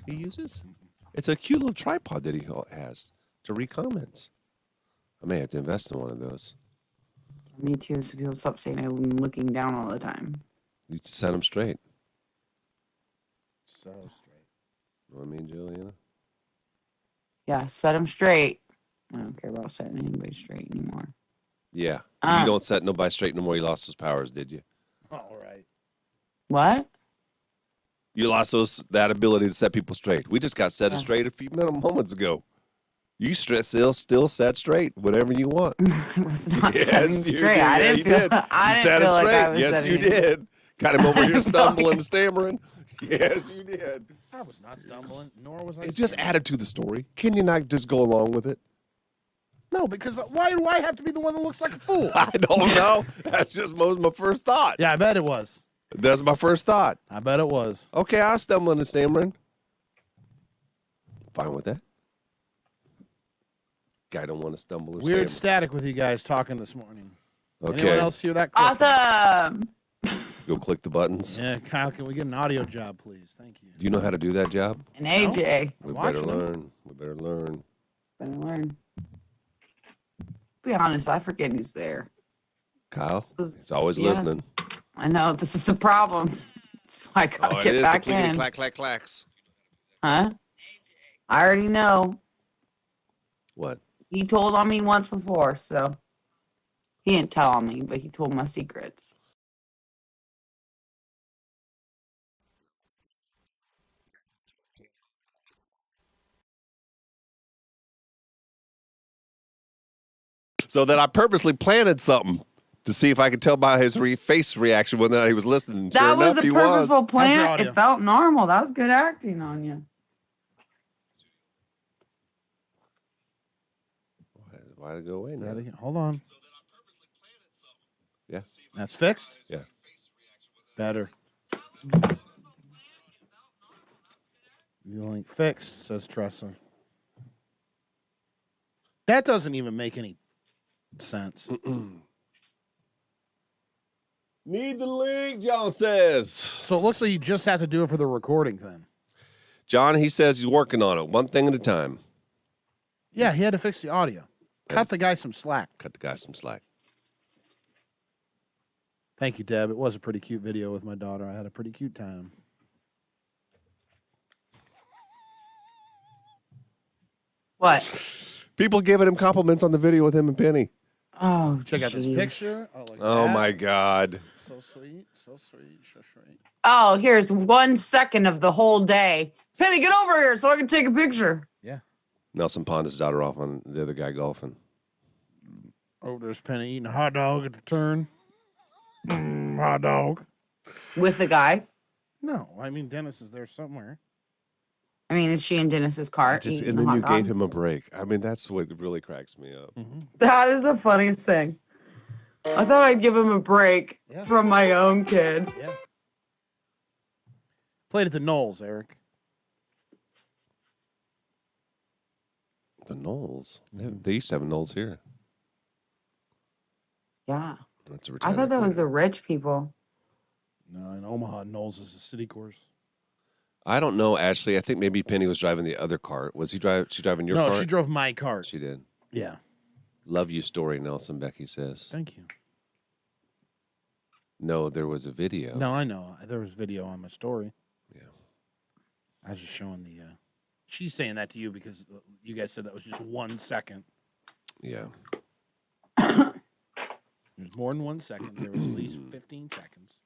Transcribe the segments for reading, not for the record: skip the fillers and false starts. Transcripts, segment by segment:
he uses? It's a cute little tripod that he has to read comments. I may have to invest in one of those. Me too, so people stop saying I'm looking down all the time. You set them straight. So straight. You know what I mean, Juliana? Yeah, set them straight. I don't care about setting anybody straight anymore. Yeah. You don't set nobody straight no more. You lost those powers, did you? All right. What? You lost that ability to set people straight. We just got set straight a few moments ago. You still set straight, whatever you want. I was not Yes, setting you straight. did. I Yeah, didn't feel, you did. I You didn't set feel it like I straight. was Yes, setting you it. did. Got him over here feel stumbling like- and stammering. Yes, you did. I was not stumbling, nor was I. It just stammering. added to the story. Can you not just go along with it? No, because why do I have to be the one that looks like a fool? I don't know. That's just my first thought. Yeah, I bet it was. That's my first thought. I bet it was. Okay, I was stumbling and stammering. Fine with that. Guy don't want to stumble or Weird stammer. static with you guys talking this morning. Okay. Anyone else hear that? clicking? Awesome. Go click the buttons. Yeah, Kyle, can we get an audio job, please? Thank you. Do you know how to do that job? And AJ. We I'm better watching him. learn. We better learn. Better learn. Be honest, I forget he's there. Kyle, is- he's always yeah. listening. I know this is the problem. That's why I gotta Oh, it get is back the clickety in. clack, clack, clacks. Huh? I already know. What? He told on me once before, so he didn't tell on me, but he told my secrets. So then I purposely planted something to see if I could tell by his face reaction whether or not he was listening. That Sure was enough, a he purposeful was. plan. audio? It felt normal. That was good acting on you. Why did it go away now? Hold on. Yeah. That's fixed? Yeah. Better. You link fixed, says Tressa. That doesn't even make any sense. Need the link, John says. So it looks like you just have to do it for the recording then. John, he says he's working on it, one thing at a time. Yeah, he had to fix the audio. Cut the guy some slack. Cut the guy some slack. Thank you, Deb. It was a pretty cute video with my daughter. I had a pretty cute time. What? People giving him compliments on the video with him and Penny. Oh, Check out this jeez. picture. Oh, look at Oh that. my God. So sweet, so sweet, so sweet. Oh, here's 1 second of the whole day. Penny, get over here so I can take a picture. Yeah. Nelson pawned his daughter off on the other guy golfing. Oh, there's Penny eating a hot dog at the turn. Hot dog. With the guy. No, I mean Dennis is there somewhere. I mean, is she in Dennis's cart? eating And the then you hot dog? gave him a break. I mean, that's what really cracks me up. That is the funniest thing. I thought I'd give him a break Yeah. from my own kid. Yeah. Played at the Knolls, Eric. The Knolls. They used to have a Knolls here. Yeah. That's a I retirement thought that was community. the rich people. No, in Omaha, Knolls is a city course. I don't know, Ashley. I think maybe Penny was driving the other cart. Was she driving your No, cart? she drove my cart. She did. Yeah. Love you story, Nelson, Becky says. Thank you. No, there was a video. No, I know. There was video on my story. Yeah. I was just showing the. She's saying that to you because you guys said that was just 1 second. Yeah. There's more than 1 second. There was at least 15 seconds.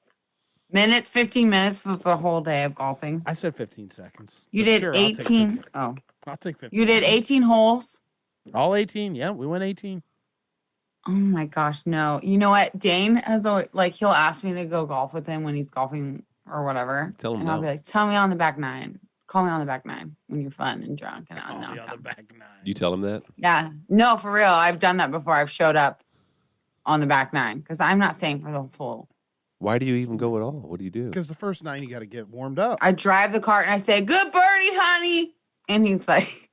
15 minutes for the whole day of golfing. I said 15 seconds. You But did sure, I'll take 18. 15. Oh, I'll take 15. you did 18 holes. All 18. Yeah, we went 18. Oh my gosh, no. You know what? Dane has always, like, he'll ask me to go golf with him when he's golfing or whatever. Tell him and I'll no. be like, tell me on the back nine. Call me on the back nine when you're fun and drunk. And I'll Oh, know. yeah, the back nine. You tell him that? Yeah. No, for real. I've done that before. I've showed up on the back nine because I'm not staying for the full. Why do you even go at all? What do you do? Because the first 9 you got to get warmed up. I drive the cart and I say, good birdie, honey. And he's like,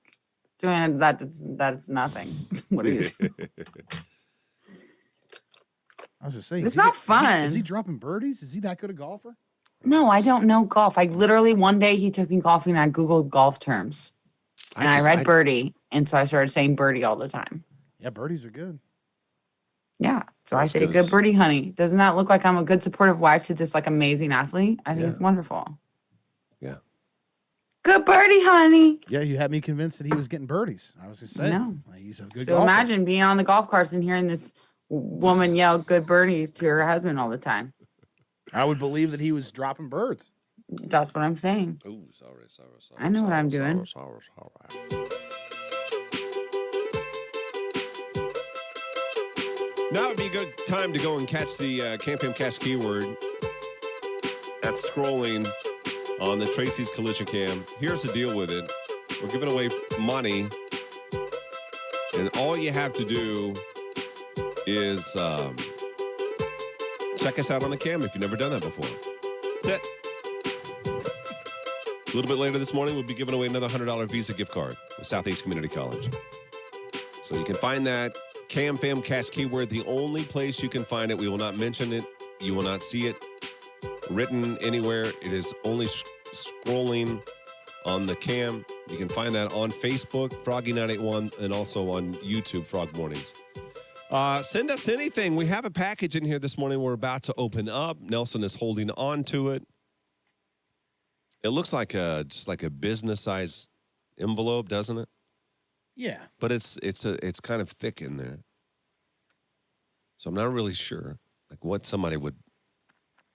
Joanna, that's nothing. What are you doing? I was just saying. It's not fun. Is he dropping birdies? Is he that good a golfer? No, I don't know golf. I literally one day he took me golfing and I Googled golf terms. And I read birdie. And so I started saying birdie all the time. Yeah, birdies are good. Yeah. So I That's say good good as- birdie, honey. Doesn't that look like I'm a good supportive wife to this like amazing athlete? I think Yeah. it's wonderful. Yeah. Good birdie, honey. Yeah, you had me convinced that he was getting birdies. I was going to say, No. he's a good So golfer. imagine being on the golf carts and hearing this woman yell good birdie to her husband all the time. I would believe that he was dropping birds. That's what I'm saying. Oh, sorry. I know what I'm doing. Sorry. Now would be a good time to go and catch the Camp Cash keyword. That's scrolling on the Tracy's Collision Cam. Here's the deal with it. We're giving away money. And all you have to do is check us out on the cam if you've never done that before. That's it. A little bit later this morning, we'll be giving away another $100 Visa gift card with Southeast Community College. So you can find that Cam Fam Cash keyword, the only place you can find it. We will not mention it. You will not see it written anywhere. It is only scrolling on the cam. You can find that on Facebook, Froggy981, and also on YouTube, Frog Mornings. Send us anything. We have a package in here this morning we're about to open up. Nelson is holding on to it. It looks like just like a business-size envelope, doesn't it? Yeah. But it's kind of thick in there. So I'm not really sure like what somebody would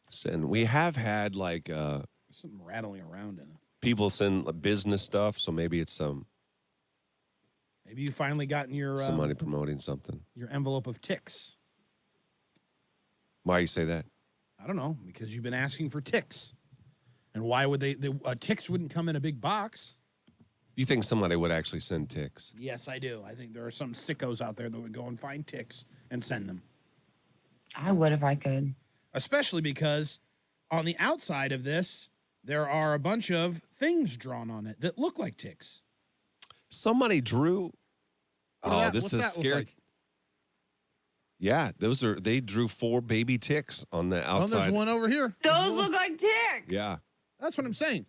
send. We have had like Something rattling around in it. people send business stuff, so maybe it's Maybe you finally gotten your somebody promoting something. your envelope of ticks. Why you say that? I don't know, because you've been asking for ticks. And why would they ticks wouldn't come in a big box? You think somebody would actually send ticks? Yes, I do. I think there are some sickos out there that would go and find ticks and send them. I would if I could. Especially because on the outside of this, there are a bunch of things drawn on it that look like ticks. Somebody drew. This what's is that look scary. like? Yeah, they drew 4 baby ticks on the Oh, outside. there's one over here. Those look like ticks. Yeah. That's what I'm saying.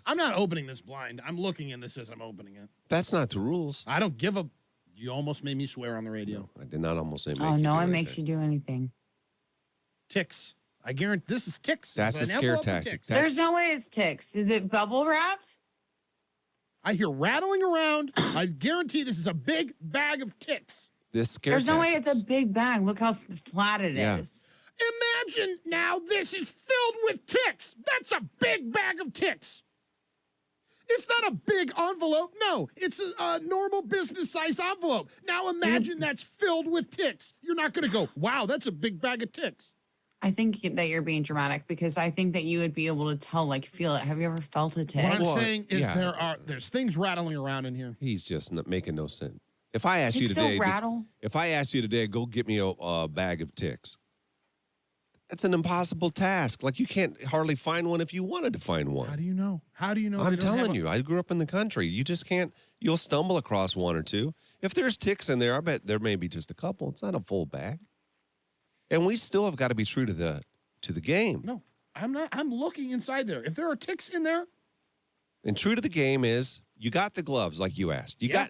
I'm not opening this blind. I'm looking in this as I'm opening it. That's not the rules. I don't give a... You almost made me swear on the radio. I did not almost say make Oh, you no do one makes anything. you do anything. Ticks. I guarantee this is ticks. That's This is a an scare envelope of tactic. ticks. That's- There's no way it's ticks. Is it bubble wrapped? I hear rattling around. I guarantee this is a big bag of ticks. This scare There's no way it's tactics. a big bag. Look how flat it is. Yeah. Imagine now this is filled with ticks. That's a big bag of ticks. It's not a big envelope. No, it's a normal business size envelope. Now imagine that's filled with ticks. You're not going to go, wow, that's a big bag of ticks. I think that you're being dramatic because I think that you would be able to tell, like, feel it. Have you ever felt a tick? What I'm Well, saying is yeah. there's things rattling around in here. He's just not making no sense. If I asked you Ticks don't today, rattle. if I asked you today, go get me a bag of ticks. That's an impossible task. Like you can't hardly find one if you wanted to find one. How do you know? How do you know? I'm they don't have telling you, I grew up in the country. You just can't. You'll stumble across one or two. If there's ticks in there, I bet there may be just a couple. It's not a full bag. And we still have got to be true to the game. No, I'm not. I'm looking inside there. If there are ticks in there, And true to the game is you got the gloves like you asked. You Yeah.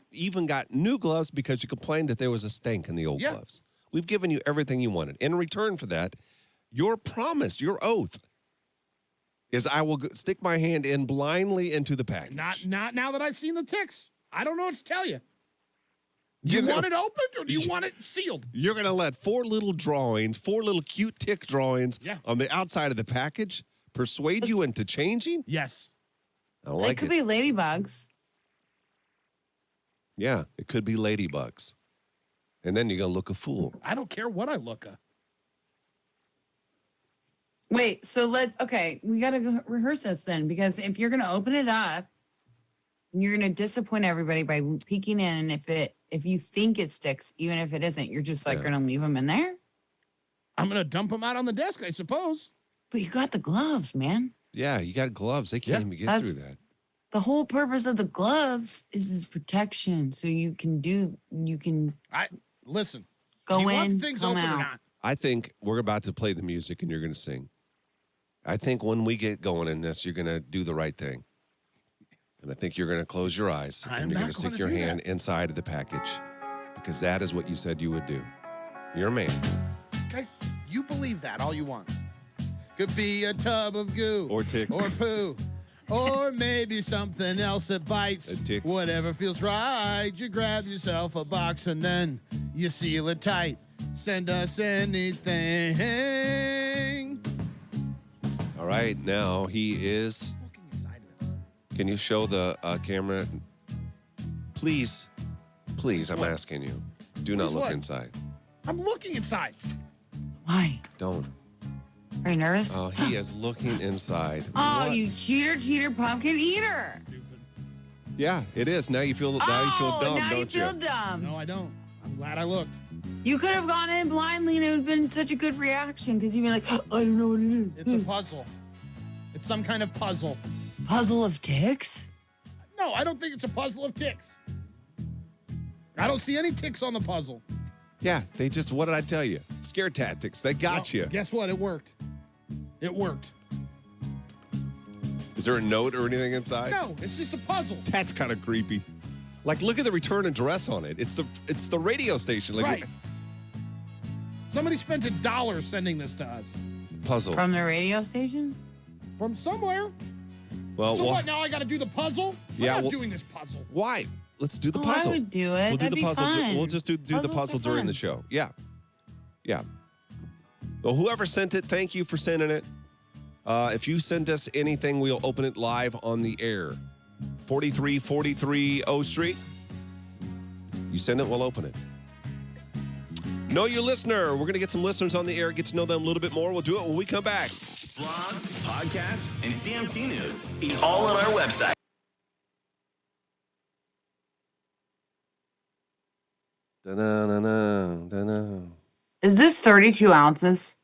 got new gloves because you complained that there was a stank in the old Yeah. gloves. We've given you everything you wanted. In return for that, your promise, your oath is I will stick my hand in blindly into the package. not now that I've seen the ticks. I don't know what to tell you. Do you You're want gonna- it opened or do you want it sealed? You're going to let 4 little drawings, 4 little cute tick drawings Yeah. on the outside of the package persuade you into changing? Yes. I don't They like could it. be ladybugs. Yeah, it could be ladybugs. And then you're going to look a fool. I don't care what I look at. Wait, so we got to go rehearse this then because if you're going to open it up, you're going to disappoint everybody by peeking in. If you think it sticks, even if it isn't, you're just like Yeah. going to leave them in there. I'm going to dump them out on the desk, I suppose. But you got the gloves, man. Yeah, you got gloves. They can't Yeah, even get that's- through that. The whole purpose of the gloves is protection, so you can Listen. go do you in, want things come open or out. not? I think we're about to play the music and you're going to sing. I think when we get going in this, you're going to do the right thing. And I think you're going to close your eyes I'm and you're going not to stick gonna your do hand inside of the package because that is what you said you would do. You're a man. Okay, you believe that all you want. Could be a tub of goo. Or ticks. Or poo. Or maybe something else that bites. Ticks. Whatever feels right. You grab yourself a box and then you seal it tight. Send us anything. All right, now he is. Looking inside of it. Can you show the camera? Please, I'm What? asking you. Do not Please look what? inside. I'm looking inside. Why? Don't. Are you nervous? Oh, he is looking inside. Oh, What? you cheater, pumpkin eater. Yeah, it is. Now you feel dumb, now don't you feel dumb. No, I don't. I'm glad I looked. You could have gone in blindly and it would have been such a good reaction because you'd be like, I don't know what it is. It's a puzzle. It's some kind of puzzle. Puzzle of ticks? No, I don't think it's a puzzle of ticks. I don't see any ticks on the puzzle. Yeah, they just, what did I tell you? Scare tactics. They got Well, you. Guess what? It worked. It worked. Is there a note or anything inside? No, it's just a puzzle. That's kind of creepy. Like, look at the return address on it. It's the radio station. Like, Right. Somebody spent $1 sending this to us. puzzle. From the radio station? From somewhere. Well, So well, what, now I got to do the puzzle? Yeah, I'm not well- doing this puzzle. why? Let's do the Oh, puzzle. I would do it. We'll That'd do be the puzzle. fun. We'll just do the Puzzles puzzle are during fun. the show. Yeah. Yeah. Well, whoever sent it, thank you for sending it. If you send us anything, we'll open it live on the air. 4343 O Street. You send it, we'll open it. Know your listener. We're going to get some listeners on the air, get to know them a little bit more. We'll do it when we come back. Blogs, podcasts, and CMT news. It's all on our website. Da-na-na-na, Is this 32 ounces?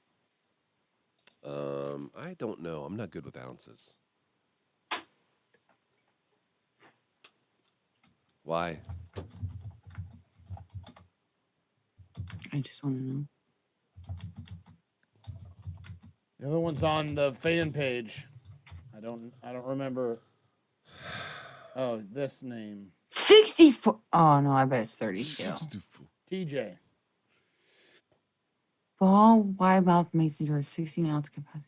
I don't know. I'm not good with ounces. Why? I just want to know. The other one's on the fan page. I don't remember. Oh, this name. 64. Oh, no, I bet it's 32. TJ. Ball wide mouth mason jar, 16 ounce capacity.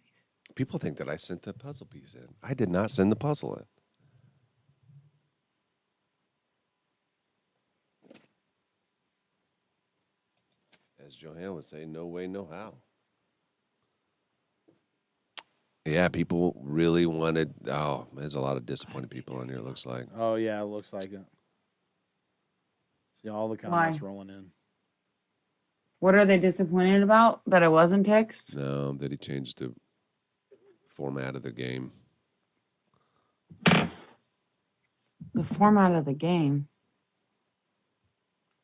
People think that I sent the puzzle piece in. I did not send the puzzle in. As Johanna would say, no way, no how. Yeah, people really wanted. Oh, there's a lot of disappointed people on here, it looks like. Oh, yeah, it looks like it. See all the comments rolling in. What are they disappointed about? That it wasn't ticks? No, that he changed the format of the game. The format of the game.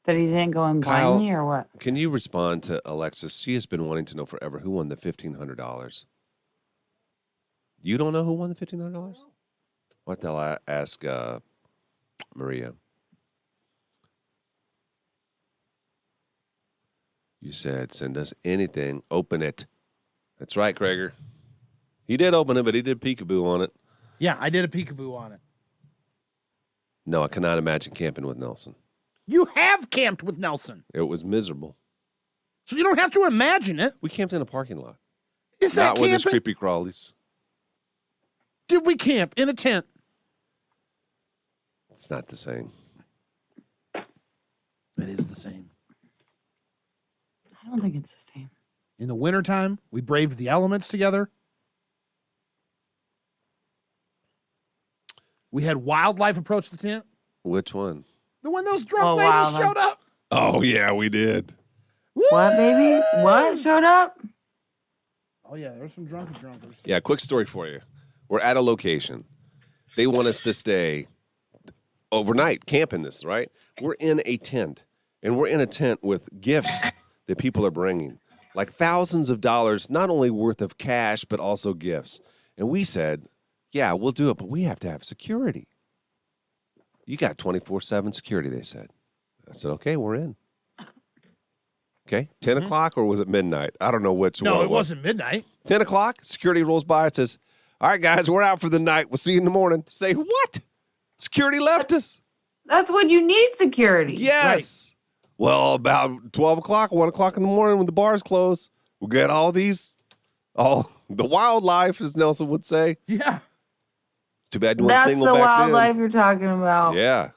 That he didn't go in Kyle, blindly or what? Can you respond to Alexis? She has been wanting to know forever who won the $1,500. You don't know who won the $1,500? What they'll ask Maria. You said, send us anything. Open it. That's right, Krager. He did open it, but he did peekaboo on it. Yeah, I did a peekaboo on it. No, I cannot imagine camping with Nelson. You have camped with Nelson, It was miserable. so you don't have to imagine it. We camped in a parking lot. Is that Not with his camping? creepy crawlies. Did we camp in a tent? It's not the same. It is the same. I don't think it's the same. In the wintertime, we braved the elements together. We had wildlife approach the tent. Which one? The one those drunk Oh, ladies wildlife. showed up. Oh, yeah, we did. What, baby? What showed up? Oh, yeah, there's some drunkers. Yeah, quick story for you. We're at a location. They want us to stay overnight camping this, right? We're in a tent, and we're in a tent with gifts that people are bringing, like thousands of dollars, not only worth of cash, but also gifts. And we said, yeah, we'll do it, but we have to have security. You got 24/7 security, they said. I said, okay, we're in. Okay, 10 o'clock or was it midnight? I don't know which one. No, it wasn't midnight. 10 o'clock, security rolls by and says, all right, guys, we're out for the night. We'll see you in the morning. Say, what? Security left us. That's when you need security. Yes. Right. Well, about 12 o'clock, 1 o'clock in the morning when the bars close, we'll get all the wildlife, as Nelson would say. Yeah. Too bad you weren't single back then. That's the wildlife you're talking about. Yeah.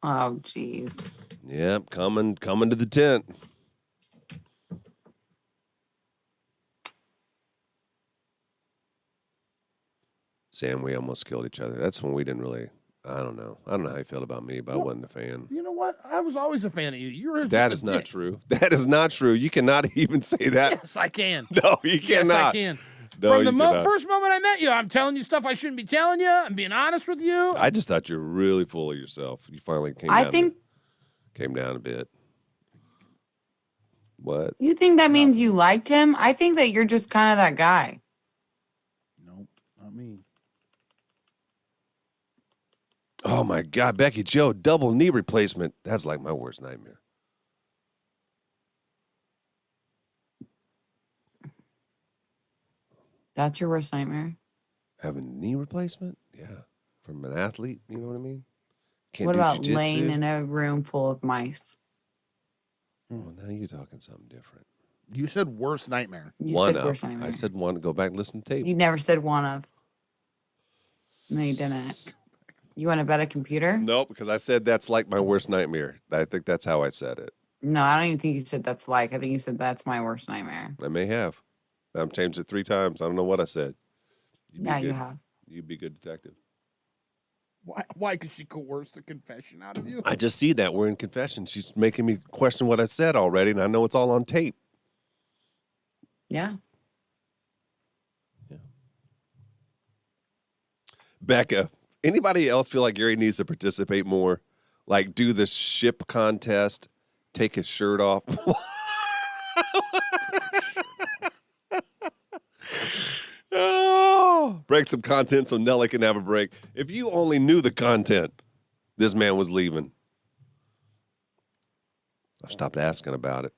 Oh, jeez. Yep, coming to the tent. Sam, we almost killed each other. That's when we didn't really. I don't know how you feel about me, but I wasn't a fan. You know what? I was always a fan of you. That is not true. That is not true. You cannot even say that. Yes, I can. No, you cannot. Yes, I can. No, From the cannot. first moment I met you, I'm telling you stuff I shouldn't be telling you. I'm being honest with you. I just thought you were really full of yourself. You finally came down a bit. What? You think that means you liked him? I think that you're just kind of that guy. Nope, not me. Oh, my God, Becky Joe, double knee replacement. That's like my worst nightmare. That's your worst nightmare? Having a knee replacement? Yeah. From an athlete, you know what I mean? Can't What do about jiu-jitsu. laying in a room full of mice? Well, now you're talking something different. You said worst nightmare. You One said of. worst nightmare. I said one. Go back and listen to tape. You never said one of. No, you didn't. You want to bet a computer? Nope, because I said that's like my worst nightmare. I think that's how I said it. No, I don't even think you said that's like. I think you said that's my worst nightmare. I may have. I've changed it 3 times. I don't know what I said. Yeah, you have. You'd be a good detective. Why? Because she coerced a confession out of you? I just see that. We're in confession. She's making me question what I said already, and I know it's all on tape. Yeah. Becca, anybody else feel like Gary needs to participate more? Like do the ship contest, take his shirt off? Oh, break some content so Nelly can have a break. If you only knew the content, this man was leaving. I've stopped asking about it.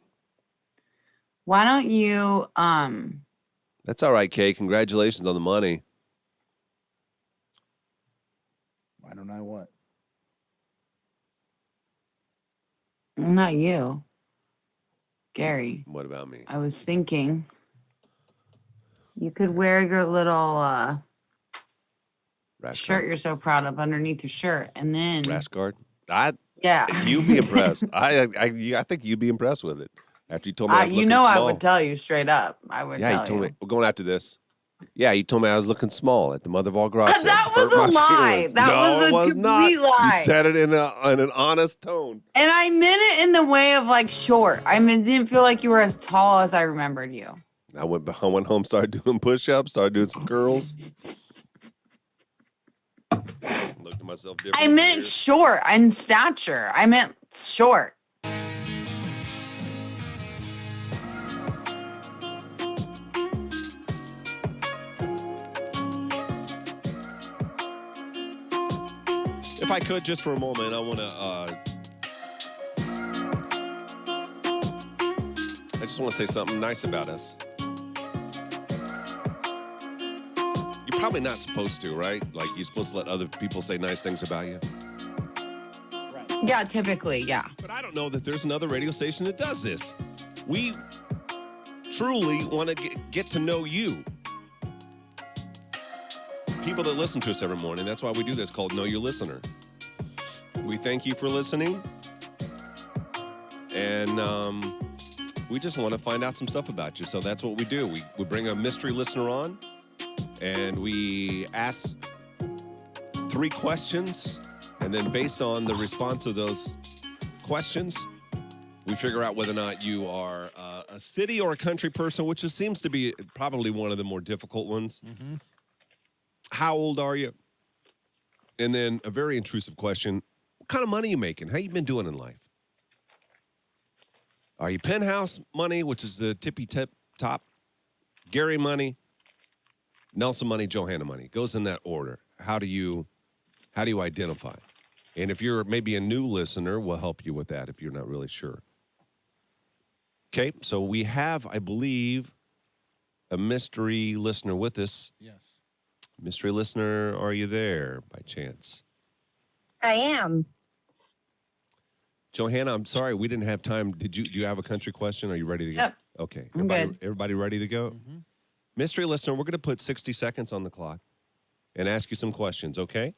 Why don't you That's all right, Kay. Congratulations on the money. Why don't I what? not you. Gary. What about me? I was thinking you could wear your little Rash shirt guard. you're so proud of underneath your shirt, and then Rash guard. yeah, You'd be impressed. I think you'd be impressed with it. After you told me I was looking I small. would tell you straight up. I would. Yeah, tell he told you. me. We're going after this. Yeah, he told me I was looking small at the mother of all gracias. That was Hurt a my lie. feelings. That No, was it a was not. complete lie. You said it in an honest tone. And I meant it in the way of like short. I mean, it didn't feel like you were as tall as I remembered you. I went home, started doing push-ups, started doing some curls. Looked at myself different. I meant short in stature. I meant short. If I could, just for a moment, I want to. I just want to say something nice about us. You're probably not supposed to, right? Like you're supposed to let other people say nice things about you. Yeah, typically, yeah. But I don't know that there's another radio station that does this. We truly want to get to know you. People that listen to us every morning. That's why we do this called Know Your Listener. We thank you for listening. And we just want to find out some stuff about you. So that's what we do. We bring a mystery listener on and we ask 3 questions. And then based on the response of those questions, we figure out whether or not you are a city or a country person, which seems to be probably one of the more difficult ones. Mm-hmm. How old are you? And then a very intrusive question. What kind of money are you making? How you been doing in life? Are you penthouse money, which is the tippy top? Gary money, Nelson money, Johanna money. Goes in that order. How do you identify? And if you're maybe a new listener, we'll help you with that if you're not really sure. Okay, so we have, I believe, a mystery listener with us. Yes. Mystery listener, are you there by chance? I am. Johanna, I'm sorry, we didn't have time. Do you have a country question? Are you ready to go? Yep. Okay. I'm good. Everybody ready to go? Mm-hmm. Mystery listener, we're going to put 60 seconds on the clock and ask you some questions, okay?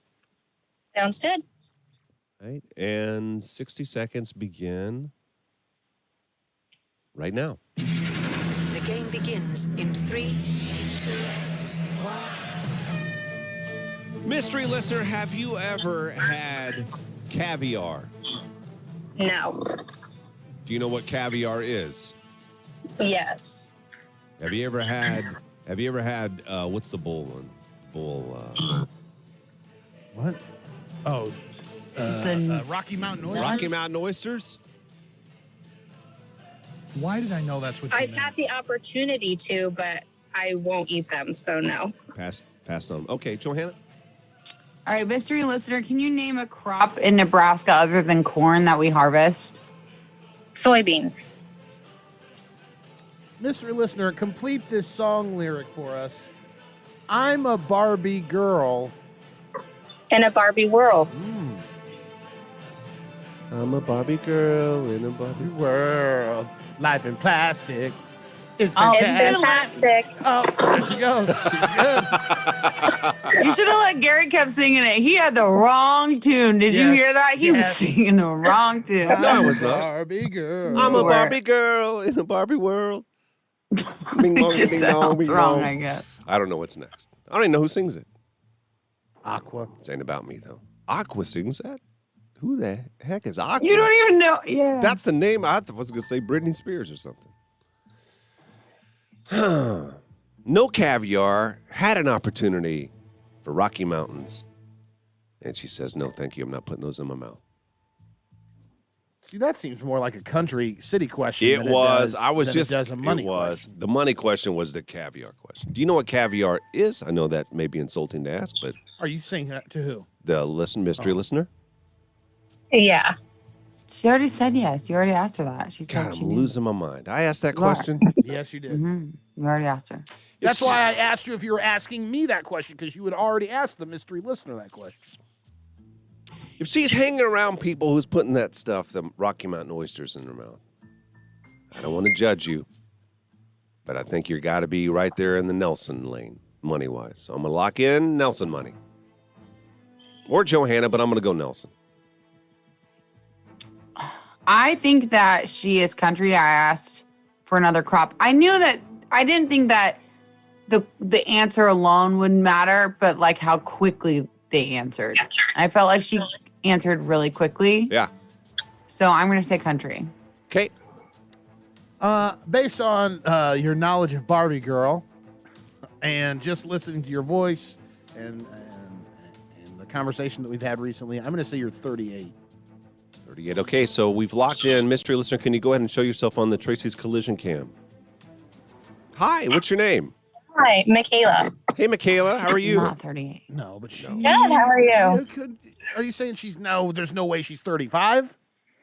Sounds good. All right. And 60 seconds begin right now. The game begins in 3, 2, 1. Mystery listener, have you ever had caviar? No. Do you know what caviar is? Yes. Have you ever had what's the bull one? What? Oh, Rocky Mountain oysters. Rocky Mountain oysters? Why did I know that's what you I've meant? had the opportunity to, but I won't eat them, so no. Pass on. Okay, Johanna? All right, mystery listener, can you name a crop in Nebraska other than corn that we harvest? Soybeans. Mystery listener, complete this song lyric for us. I'm a Barbie girl. In a Barbie world. I'm a Barbie girl in a Barbie World. Life in plastic. It's Oh, It's fantastic. fantastic. Oh, there she goes. She's good. You should have let Garrett kept singing it. He had the wrong tune. Did you Yes, hear that? He was yes. singing the wrong tune. No, I was not. Barbie girl. I'm a Or- Barbie girl in a Barbie world. Bing It bong, just ding dong, sounds bing wrong, bong. I guess. I don't know what's next. I don't even know who sings it. Aqua. This ain't about me, though. Aqua sings that? Who the heck is Aqua? You don't even know. Yeah. That's the name. I was going to say Britney Spears or something. No Caviar had an opportunity for Rocky Mountains. And she says, no, thank you. I'm not putting those in my mouth. See, that seems more like a country city question. It than was. It does, I was than just. It does a money it was. question. The money question was the caviar question. Do you know what caviar is? I know that may be insulting to ask, but Are you saying that to who? the mystery listener. Yeah. She already said yes. You already asked her that. She said God, she I'm knew. losing my mind. I asked that You are. question. Yes, you did. Mhm. You already asked her. That's why I asked you if you were asking me that question, because you had already asked the mystery listener that question. If she's hanging around people who's putting that stuff, the Rocky Mountain oysters in her mouth, I don't want to judge you, but I think you got to be right there in the Nelson lane, money-wise. So I'm going to lock in Nelson money. Or Johanna, but I'm going to go Nelson. I think that she is country. I asked for another crop. I didn't think that the answer alone would matter, but like how quickly they answered. I felt like she answered really quickly. Yeah. So I'm going to say country. Okay. Based on your knowledge of Barbie Girl and just listening to your voice and the conversation that we've had recently, I'm going to say you're 38. 38. Okay, so we've locked in. Mystery listener, can you go ahead and show yourself on the Tracy's Collision Cam? Hi, what's your name? Hi, Michaela. Hey, Michaela, how are you? Not 38. No, but she. Good. How are you? Are you saying there's no way she's 35?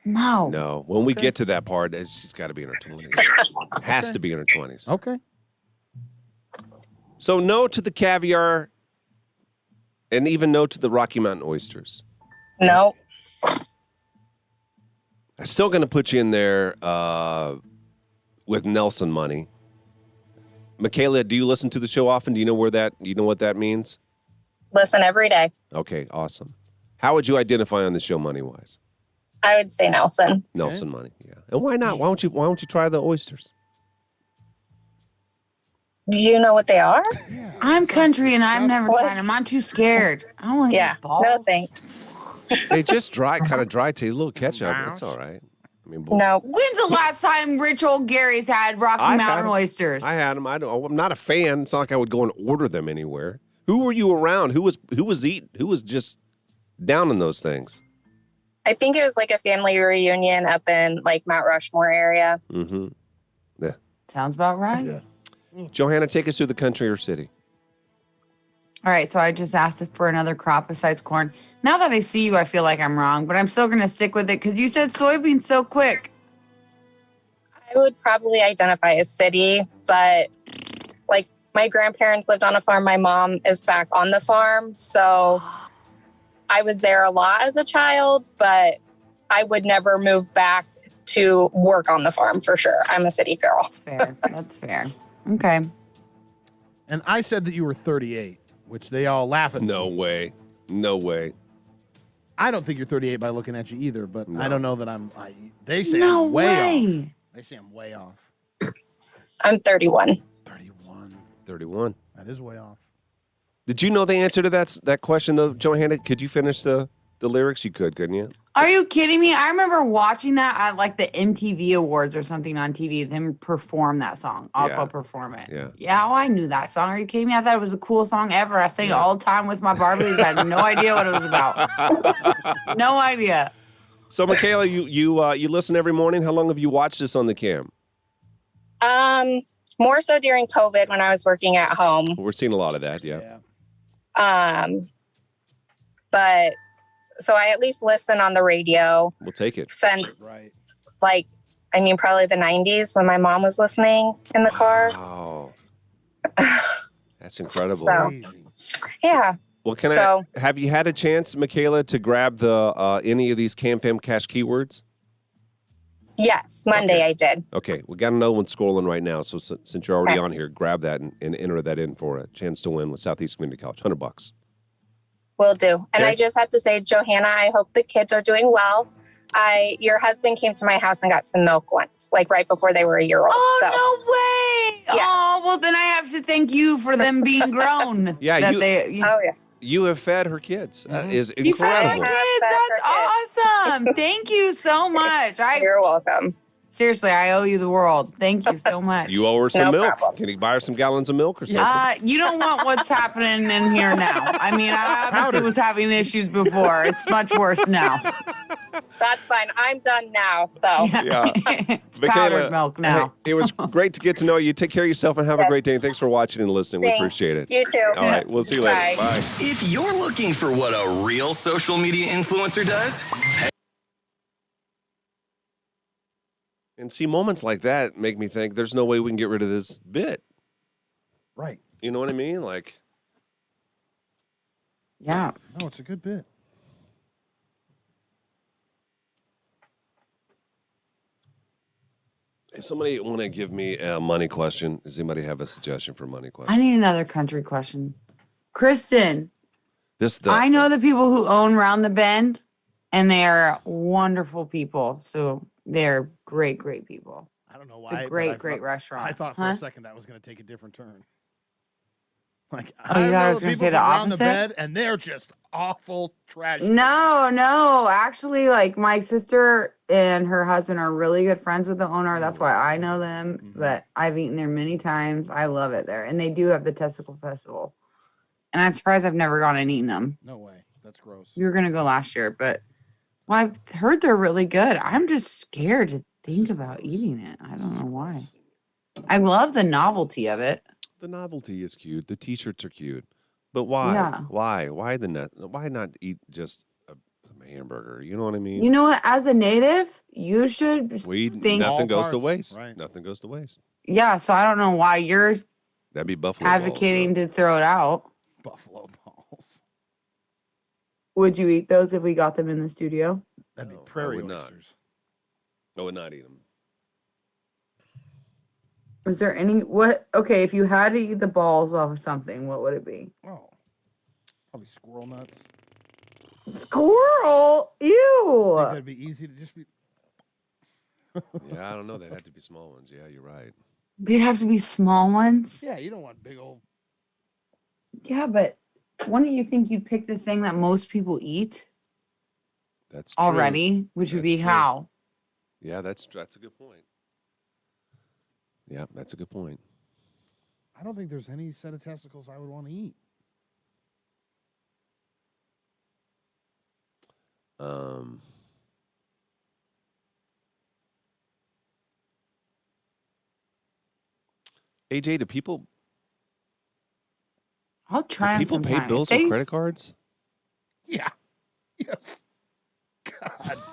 No. No, when we Okay. get to that part, she's got to be in her 20s. Has to be in her 20s. Okay. So no to the caviar and even no to the Rocky Mountain oysters. No. I'm still going to put you in there with Nelson money. Michaela, do you listen to the show often? Do you know what that means? Listen every day. Okay, awesome. How would you identify on the show money-wise? I would say Nelson. Nelson money, yeah. And why not? Why don't you try the oysters? Do you know what they are? I'm country and I've never What? tried them. I'm too scared. I don't want to Yeah. eat balls. No, thanks. They just kind of dry taste, a little ketchup. It's all right. I mean, No. When's the last time rich old Gary's had Rocky I've had Mountain 'em. oysters? I had them. I'm not a fan. It's not like I would go and order them anywhere. Who were you around? Who was just down in those things? I think it was like a family reunion up in like Mount Rushmore area. Mm-hmm. Sounds about right. Yeah. Johanna, take us through the country or city. All right, so I just asked for another crop besides corn. Now that I see you, I feel like I'm wrong, but I'm still going to stick with it because you said soybeans so quick. I would probably identify as city, but like my grandparents lived on a farm. My mom is back on the farm. So I was there a lot as a child, but I would never move back to work on the farm for sure. I'm a city girl. That's fair. That's fair. Okay. And I said that you were 38, which they all laugh at me. No way. No way. I don't think you're 38 by looking at you either, but No. I don't know that they say No I'm way way. off. They say I'm way off. I'm 31. 31. 31. That is way off. Did you know the answer to that question, though, Johanna? Could you finish the lyrics? You could, couldn't you? Are you kidding me? I remember watching that at like the MTV Awards or something on TV. Them perform that song. Aqua Yeah. perform it. Yeah. Yeah, oh, I knew that song. Are you kidding me? I thought it was the coolest song ever. I sang it all the time with my Barbies. I had no idea what it was about. No idea. So, Michaela, you listen every morning. How long have you watched this on the cam? More so during COVID when I was working at home. We're seeing a lot of that, yeah. But so I at least listen on the radio We'll take it. since probably the 90s when my mom was listening in the car. Wow. That's incredible. So, yeah. Well, have you had a chance, Michaela, to grab the any of these CamFam Cash keywords? Yes, Monday I did. Okay, we got another one scrolling right now. So since you're already on here, grab that and enter that in for a chance to win with Southeast Community College. $100. Will do. And Okay. I just have to say, Johanna, I hope the kids are doing well. Your husband came to my house and got some milk once, like right before they were a year old. Oh, so. no way. Yes. Oh, well, then I have to thank you for them being grown. Yeah, that Oh, yes. You have fed her kids. That is You fed incredible. our kids. That's awesome. Thank you so much. You're welcome. Seriously, I owe you the world. Thank you so much. You owe her some No milk. problem. Can you buy her some gallons of milk or something? You don't want what's happening in here now. I mean, I obviously was having issues before. It's much worse now. That's fine. I'm done now. So Yeah. It's powdered milk now. Hey, it was great to get to know you. Take care of yourself and have a great day. And thanks for watching and listening. Thanks. We appreciate it. You too. All right. We'll see you later. Bye. Bye. If you're looking for what a real social media influencer does, And see, moments like that make me think there's no way we can get rid of this bit. Right. You know what I mean? Like, Yeah. No, it's a good bit. if somebody want to give me a money question? Does anybody have a suggestion for a money I question? need another country question. Kristen, This I know the people who own Round the Bend, and they are wonderful people. So they're great, great people. I don't know It's why. a but great, I great thought- restaurant. I thought for Huh? a second that was going to take a different turn. Like, Oh, you thought I know was gonna people say the from Round the opposite? Bed, and they're just awful trash. No. Actually, like my sister and her husband are really good friends with the owner. That's why I know them. Mhm. But I've eaten there many times. I love it there. And they do have the Testicle Festival. And I'm surprised I've never gone and eaten them. No way. That's gross. We were going to go last year, but well, I've heard they're really good. I'm just scared to think about eating it. I don't know why. I love the novelty of it. The novelty is cute. The T-shirts are cute, but why? Yeah. Why? Why the nut? Why not eat just a hamburger? You know what I mean? You know what? As a native, you should think. All Nothing goes to parts, waste. right. Nothing goes to waste. Yeah, so I don't know why you're That'd be buffalo balls, advocating though. to throw it out. Buffalo balls. Would you eat those if we got them in the studio? That'd be No, I prairie would not. oysters. I would not eat them. Is there any what? Okay, if you had to eat the balls off of something, what would it be? Oh, probably squirrel nuts. Squirrel. Ew. Think that'd be easy to just be. Yeah, I don't know. They'd have to be small ones. Yeah, you're right. They'd have to be small ones. Yeah, you don't want big old. Yeah, but wouldn't you think you'd pick the thing that most people eat That's true. already, which would be That's true. how? Yeah, that's a good point. Yeah, that's a good point. I don't think there's any set of testicles I would want to eat. AJ, do people I'll try 'em pay sometime. bills If with they- credit cards? Yeah. Yes. God.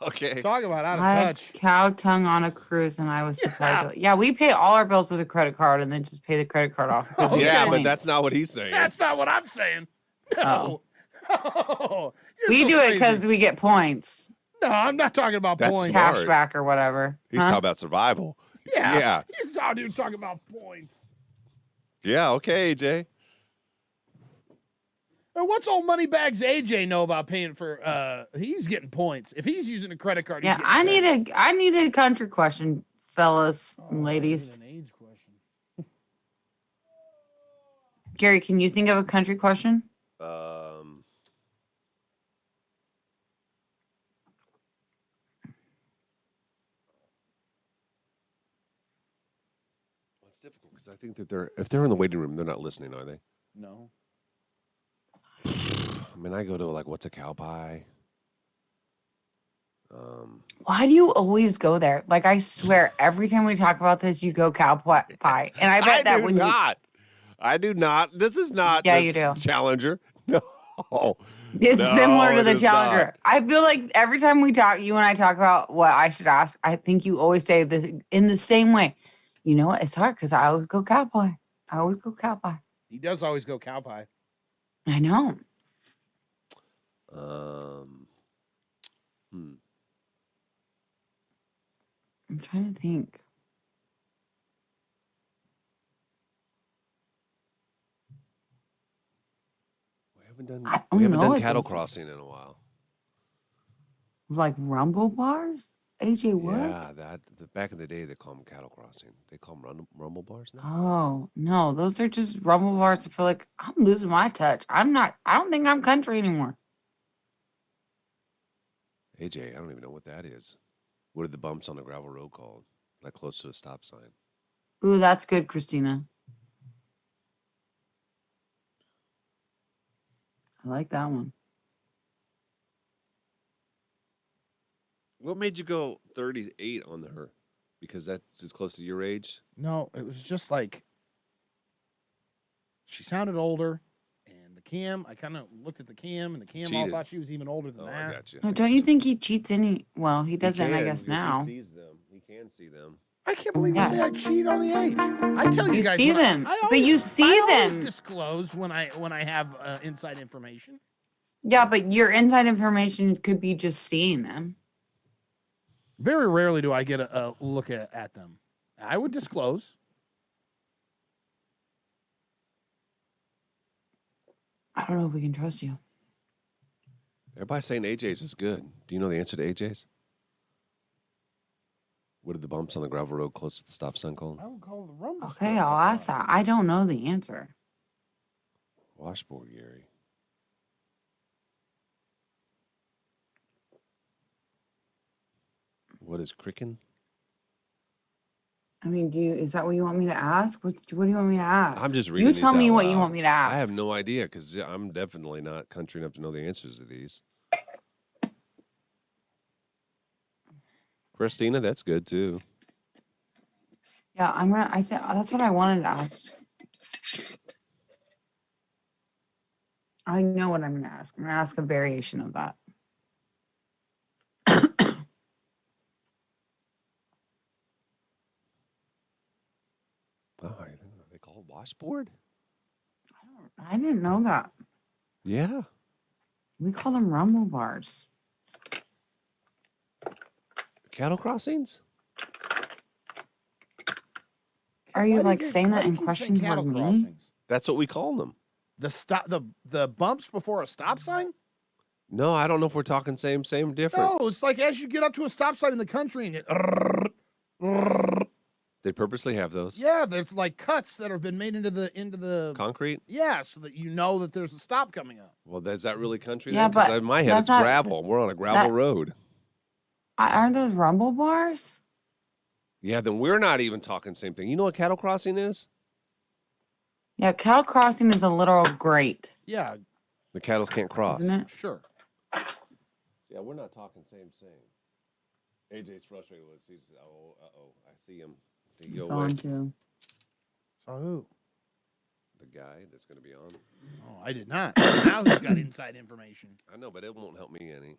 Okay. Okay. Talk about out of I had touch. cow tongue on a cruise, and I was surprised. Yeah, we pay all our bills with a credit card, and then just pay the credit card off. because we get Yeah, but points. that's not what he's saying. That's not what I'm saying. No. Oh, you're We so do it crazy. because we get points, No, I'm not talking about That's points. smart. cash back or whatever. He's talking about survival. Yeah. You're talking about points. Yeah, okay, AJ. Now, what's old Moneybags AJ know about paying for? He's getting points. If he's using a credit card, Yeah, I need a country question, fellas and ladies. An age question. Gary, can you think of a country question? It's difficult because I think that if they're in the waiting room, they're not listening, are they? No. I mean, I go to like, what's a cow pie? Why do you always go there? Like, I swear, every time we talk about this, you go cow pie. And I bet that when I do not. This is not. Yeah, this you do. Challenger. No. it's No, similar to it the is Challenger. not. I feel like every time we talk, you and I talk about what I should ask, I think you always say this in the same way. You know what? It's hard because I always go cow pie. I always go cow pie. He does always go cow pie. I know. I'm trying to think. I We don't haven't know done what cattle those are. crossing in a while. Like rumble bars? AJ, what? Yeah, back in the day they call them cattle crossing. They call them rumble bars now. Oh, no, those are just rumble bars. I feel like I'm losing my touch. I don't think I'm country anymore. AJ, I don't even know what that is. What are the bumps on the gravel road called? Like close to a stop sign. Ooh, that's good, Christina. I like that one. What made you go 38 on her? Because that's as close to your age? No, it was just like she sounded older, and the cam. I kind of looked at the cam, and the cam all Cheated. thought she was even older than Oh, that. I got you. No, don't you think he cheats any? Well, he doesn't, I can, guess, because now. He sees them. He can see them. I can't believe Yeah. you say I cheat on the age. I tell you You guys, see when them, I but always, you see I always them. disclose when I have inside information. Yeah, but your inside information could be just seeing them. Very rarely do I get a look at them. I would disclose. I don't know if we can trust you. Everybody's saying AJ's is good. Do you know the answer to AJ's? What are the bumps on the gravel road close to the stop sign called? I would call it the rumble. Okay, strip, I'll I ask thought. that. I don't know the answer. Washboard, Gary. What is cricking? I mean, is that what you want me to ask? What do you want me to ask? I'm just reading You these tell me out what you loud. want me to ask. I have no idea because I'm definitely not country enough to know the answers to these. Christina, that's good too. Yeah, I think that's what I wanted to ask. I know what I'm going to ask. I'm going to ask a variation of that. Oh, they call it washboard? I didn't know that. Yeah. We call them rumble bars. Cattle crossings? Are you Why do like keep- saying why that do you in keep question saying cattle toward me? crossings? That's what we call them. The bumps before a stop sign? No, I don't know if we're talking same, difference. No, it's like as you get up to a stop sign in the country and it. They purposely have those. Yeah, there's like cuts that have been made into the Concrete? yeah, so that you know that there's a stop coming up. Well, is that really country Yeah, then? Because but in my head, that's it's not- gravel. We're on a gravel that- road. Aren't those rumble bars? Yeah, then we're not even talking same thing. You know what cattle crossing is? Yeah, cattle crossing is a literal grate, Yeah, The cattle can't cross. isn't it? sure. Yeah, we're not talking same. AJ's frustrated with us. He's, I see him. Did he go It's away? on too. So who? The guy that's going to be on. Oh, I did not. Now who's got inside information? I know, but it won't help me any.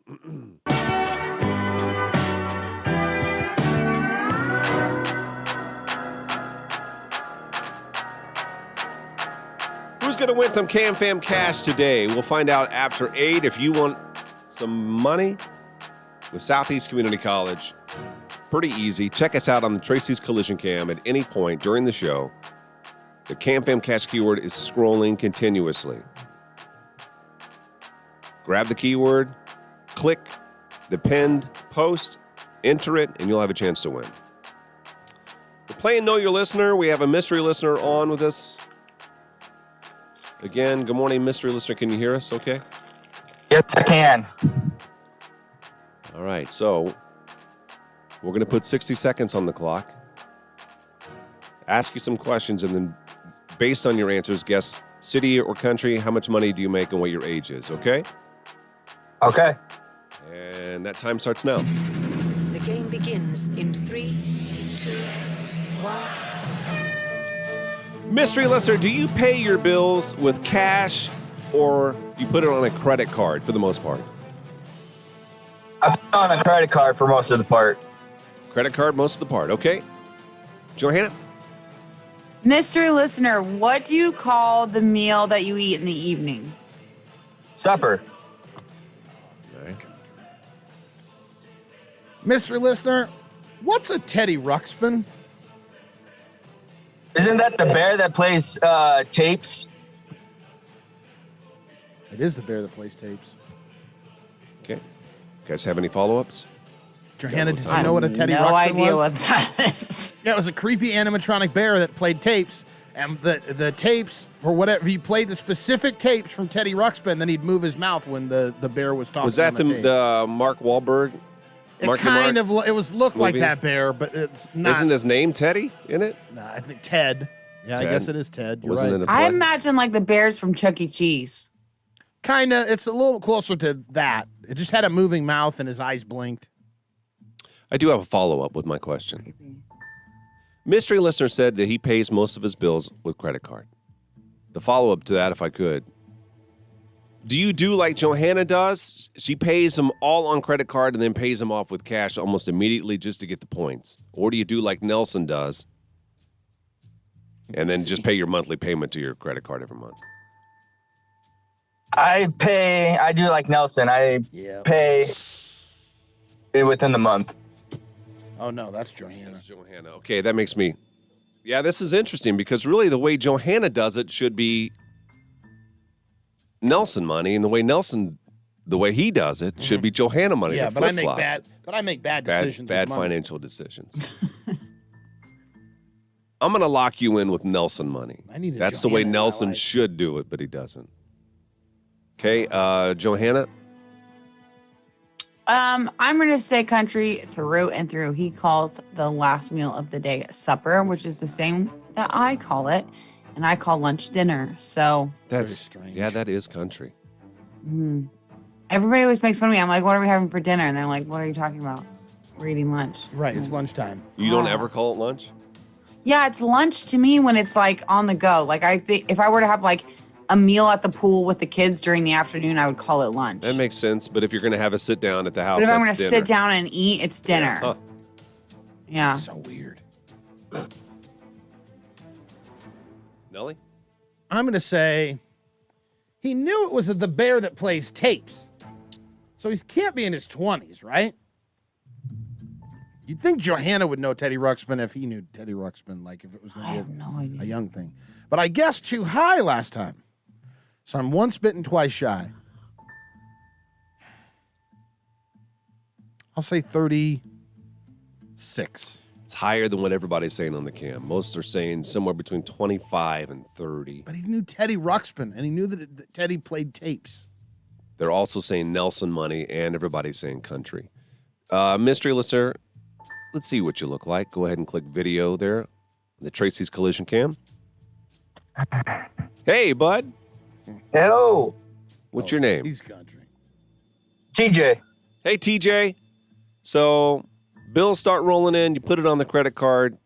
Who's going to win some Cam Fam cash today? We'll find out after 8. If you want some money with Southeast Community College, pretty easy. Check us out on the Tracy's Collision Cam at any point during the show. The Cam Fam cash keyword is scrolling continuously. Grab the keyword, click the pinned post, enter it, and you'll have a chance to win. We're playing Know Your Listener. We have a mystery listener on with us. Again, good morning, mystery listener. Can you hear us okay? Yes, I can. All right, so we're going to put 60 seconds on the clock. Ask you some questions, and then based on your answers, guess city or country, how much money do you make, and what your age is, okay? Okay. And that time starts now. The game begins in 3, 2, 1. Mystery listener, do you pay your bills with cash or you put it on a credit card for the most part? I put on a credit card for most of the part. Credit card, most of the part, okay. Johanna? Mystery listener, what do you call the meal that you eat in the evening? Supper. All right. Mystery listener, what's a Teddy Ruxpin? Isn't that the bear that plays tapes? It is the bear that plays tapes. Okay. You guys have any follow-ups? Johanna, did I you know what a Teddy no Ruxpin idea was? what that is. Yeah, it was a creepy animatronic bear that played tapes. And the tapes, for whatever, he played the specific tapes from Teddy Ruxpin, then he'd move his mouth when the bear was talking. Was that on the tape. the Mark Wahlberg? It Marky kind Mark of, it was looked like movie? that bear, but it's not. Isn't his name Teddy in it? Nah, I think Ted. Yeah, Ted? I guess it is Ted. You're Wasn't right. it a I blood? imagine like the bears from Chuck E. Cheese. Kind of, it's a little closer to that. It just had a moving mouth and his eyes blinked. I do have a follow-up with my question. Mystery listener said that he pays most of his bills with credit card. The follow-up to that, if I could. Do you do like Johanna does? She pays them all on credit card and then pays them off with cash almost immediately just to get the points. Or do you do like Nelson does and then just pay your monthly payment to your credit card every month? I do like Nelson. I Yeah. pay it within the month. Oh, no, that's Johanna. That's Johanna. Okay, that makes me... Yeah, this is interesting because really the way Johanna does it should be Nelson money, and the way he does it should be Johanna money. Yeah, They're but I make flip-flop. bad decisions. Bad with money. financial decisions. I'm going to lock you in with Nelson money. I need a That's the way Johanna in my Nelson life. should do it, but he doesn't. Okay, Johanna? I'm gonna say country through and through. He calls the last meal of the day supper, which is the same that I call it, and I call lunch dinner. So That's strange. Yeah, that is country. everybody always makes fun of me. I'm like, "What are we having for dinner?" And they're like, "What are you talking about? We're eating lunch." Right, it's lunchtime. You don't ever call it lunch? Yeah, it's lunch to me when it's like on the go. Like I think if I were to have like a meal at the pool with the kids during the afternoon, I would call it lunch. That makes sense, but if you're going to have a sit down at the house, But if I'm that's gonna dinner. sit down and eat, it's dinner. Huh. Yeah. So weird. Nelly? I'm going to say he knew it was the bear that plays tapes. So he can't be in his 20s, right? You'd think Johanna would know Teddy Ruxpin if he knew Teddy Ruxpin, like if it was going I to have be no idea. a young thing. But I guessed too high last time. So I'm once bitten, twice shy. I'll say 36. It's higher than what everybody's saying on the cam. Most are saying somewhere between 25 and 30. But he knew Teddy Ruxpin, and he knew that Teddy played tapes. They're also saying Nelson money, and everybody's saying country. Mystery listener, let's see what you look like. Go ahead and click video there. The Tracy's Collision Cam. Hey, bud. Hello, What's your name? He's country. TJ. Hey, TJ. So bills start rolling in. You put it on the credit card,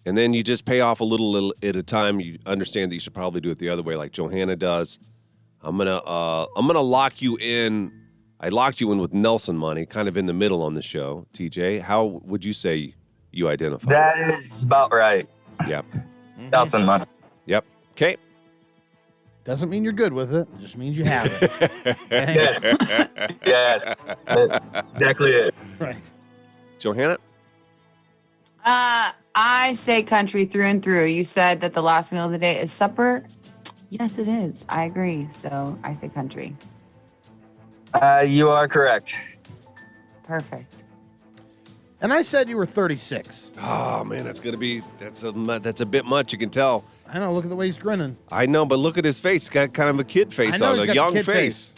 and then you just pay off a little at a time. You understand that you should probably do it the other way, like Johanna does. I'm gonna lock you in. I locked you in with Nelson money, kind of in the middle on the show. TJ, how would you say you identify? That is about right. Yep. Nelson money. Yep. Okay. Doesn't mean you're good with it. It just means you have it. Yes. Yes. That's exactly it. Right. Johanna? I say country through and through. You said that the last meal of the day is supper. Yes, it is. I agree. So I say country. You are correct. Perfect. And I said you were 36. Oh, man, that's a bit much, you can tell. I know. Look at the way he's grinning. I know, but look at his face. He's got kind of a kid face I know on, he's a got the young kid face.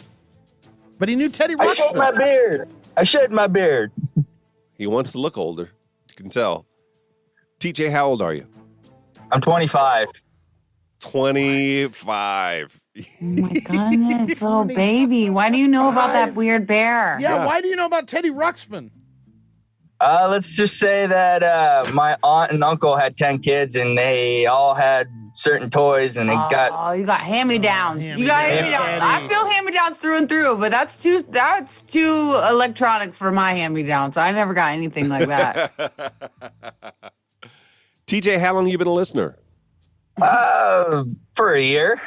But he knew Teddy I shed my Ruxpin. beard. I shed my beard. He wants to look older. You can tell. TJ, how old are you? I'm 25. 25. Oh my goodness, little baby. Why do you know about that weird bear? Yeah, why do you know about Teddy Ruxpin? Let's just say that my aunt and uncle had 10 kids, and they all had certain toys, and they got. Oh, you got hand-me-downs. You got hand-me-downs. hand-me-downs. I feel hand-me-downs through and through, but that's too electronic for my hand-me-downs. I never got anything like that. TJ, how long have you been a listener? For a year.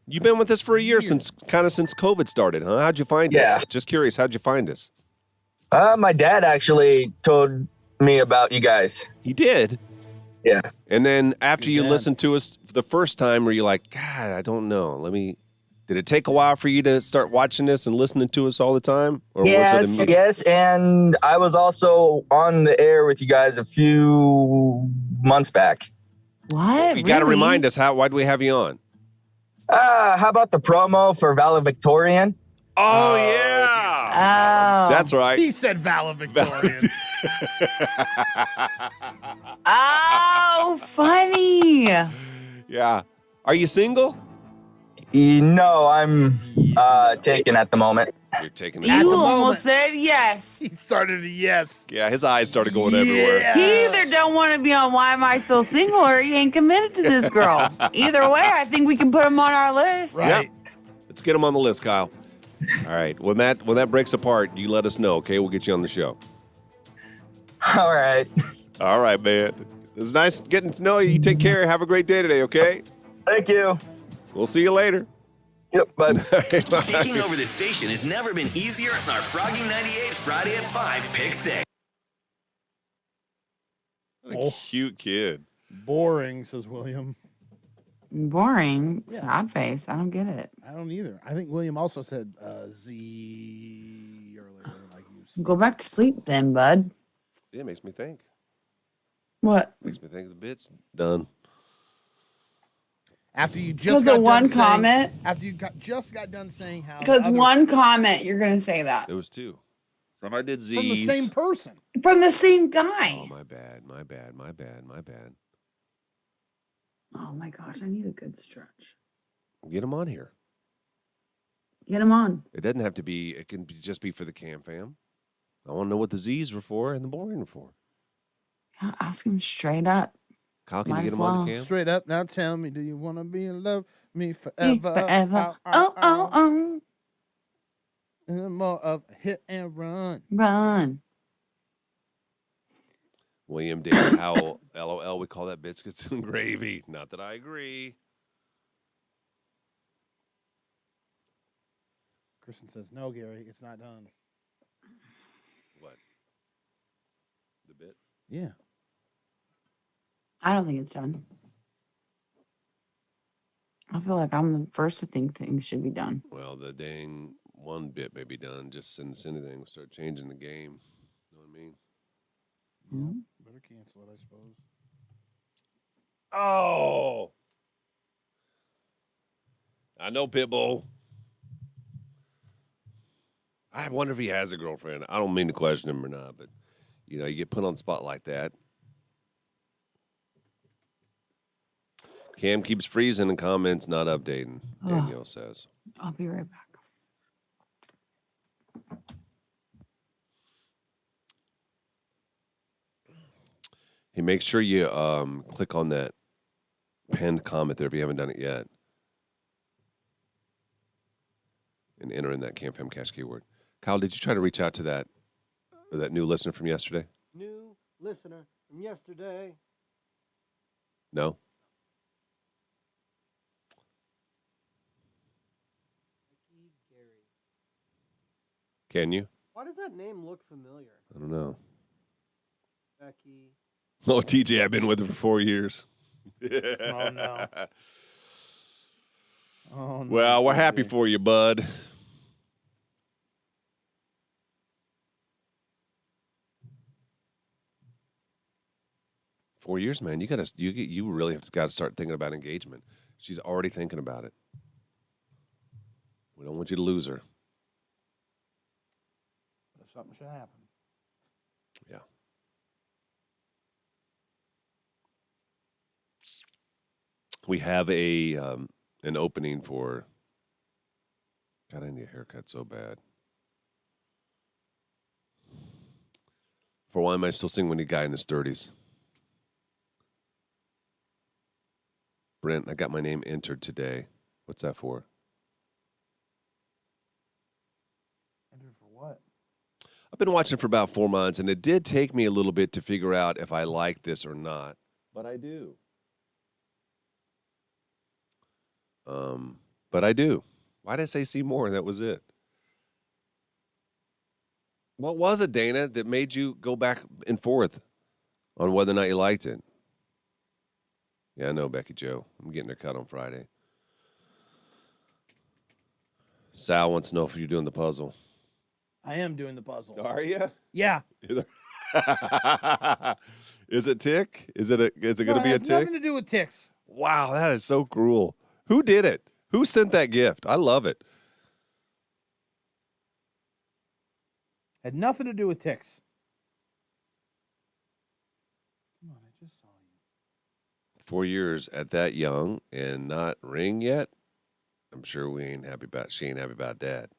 You've been with us for a year since COVID started, huh? How'd you find us? Just curious, how'd you find us? My dad actually told me about you guys. He did? Yeah. And then after you listened to us the first time, were you like, God, I don't know. Did it take a while for you to start watching this and listening to us all the time? Or Yes, yes. And I was also on the air with you guys a few months back. What? You got to remind us, why do we have you on? How about the promo for Valedictorian? Oh, yeah. Oh. That's right. He said Valedictorian. Oh, funny. Yeah. Are you single? No, I'm taken at the moment. You're taking You almost said yes. He started a yes. Yeah, his eyes started going everywhere. He either don't want to be on Why Am I So Single or he ain't committed to this girl. Either way, I think we can put him on our list. Right. Yep. Let's get him on the list, Kyle. All right. When that breaks apart, you let us know, okay? We'll get you on the show. All right. All right, man. It was nice getting to know you. You take care. Have a great day today, okay? Thank you. We'll see you later. Yep, bud. Taking over the station has never been easier on our Froggy 98 Friday at 5 Pick 6. What a cute kid. Boring, says William. Boring. It's an odd face. I don't get it. I don't either. I think William also said Z earlier. Like you Go back to sleep then, bud. Yeah, it makes me think. What? Makes me think the bit's done. After you just Because got of one done saying, comment? After you just got done saying how. Because one comment, you're going to say that. There was two. Some I did Z's. From the same person. From the same guy. Oh, my bad. Oh my gosh, I need a good stretch. Get him on here. Get him on. It doesn't have to be, it can just be for the Cam fam. I want to know what the Z's were for and the boring were for. Yeah, ask him straight up. Kyle, can Might you get as him on well. the Cam? Straight up, now tell me, do you want to be in love me forever? Forever. Oh. More of a hit and run. Run. William David Howell, LOL, we call that biscuits and gravy. Not that I agree. Kristen says, no, Gary, it's not done. What? The bit? Yeah. I don't think it's done. I feel like I'm the first to think things should be done. Well, the dang one bit may be done. Just send us anything. We'll start changing the game. You know what I mean? Mm-hmm. Better cancel it, I suppose. Oh. I know Pitbull. I wonder if he has a girlfriend. I don't mean to question him or not, but, you get put on the spot like that. Cam keeps freezing and comments not updating, Danielle says. I'll be right back. Hey, make sure you click on that pinned comment there if you haven't done it yet. And enter in that CamFam Cash keyword. Kyle, did you try to reach out to that new listener from yesterday? New listener from yesterday. No? Can you? Why does that name look familiar? I don't know. Becky. Oh, TJ, I've been with her for 4 years. Oh, no. Oh, no. Well, we're happy TJ. for you, bud. "4 years, man. You really have got to start thinking about engagement." She's already thinking about it. We don't want you to lose her. If something should happen. Yeah. We have an opening for. God, I need a haircut so bad. For why am I still seeing when a guy in his 30s? Brent, I got my name entered today. What's that for? Entered for what? I've been watching for about 4 months, and it did take me a little bit to figure out if I like this or not. But I do. But I do. Why did I say see more? That was it. What was it, Dana, that made you go back and forth on whether or not you liked it? Yeah, I know, Becky Joe. I'm getting her cut on Friday. Sal wants to know if you're doing the puzzle. I am doing the puzzle. Are you? Yeah. Is it tick? Is it going to be a It has tick? nothing to do with ticks. Wow, that is so cruel. Who did it? Who sent that gift? I love it. Had nothing to do with ticks. Come on, I just saw you. 4 years at that young and not ring yet. I'm sure she ain't happy about Dad.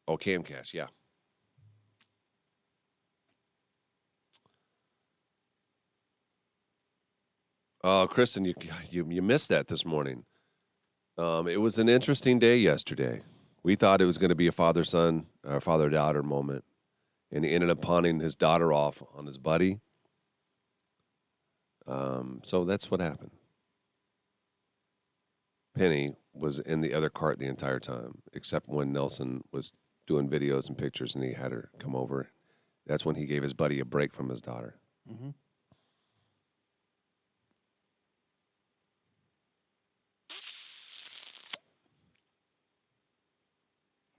Oh, Cam Cash, yeah. Oh, Kristen, you missed that this morning. It was an interesting day yesterday. We thought it was going to be a father-son or father-daughter moment, and he ended up pawning his daughter off on his buddy. So that's what happened. Penny was in the other cart the entire time, except when Nelson was doing videos and pictures and he had her come over. That's when he gave his buddy a break from his daughter. Mm-hmm.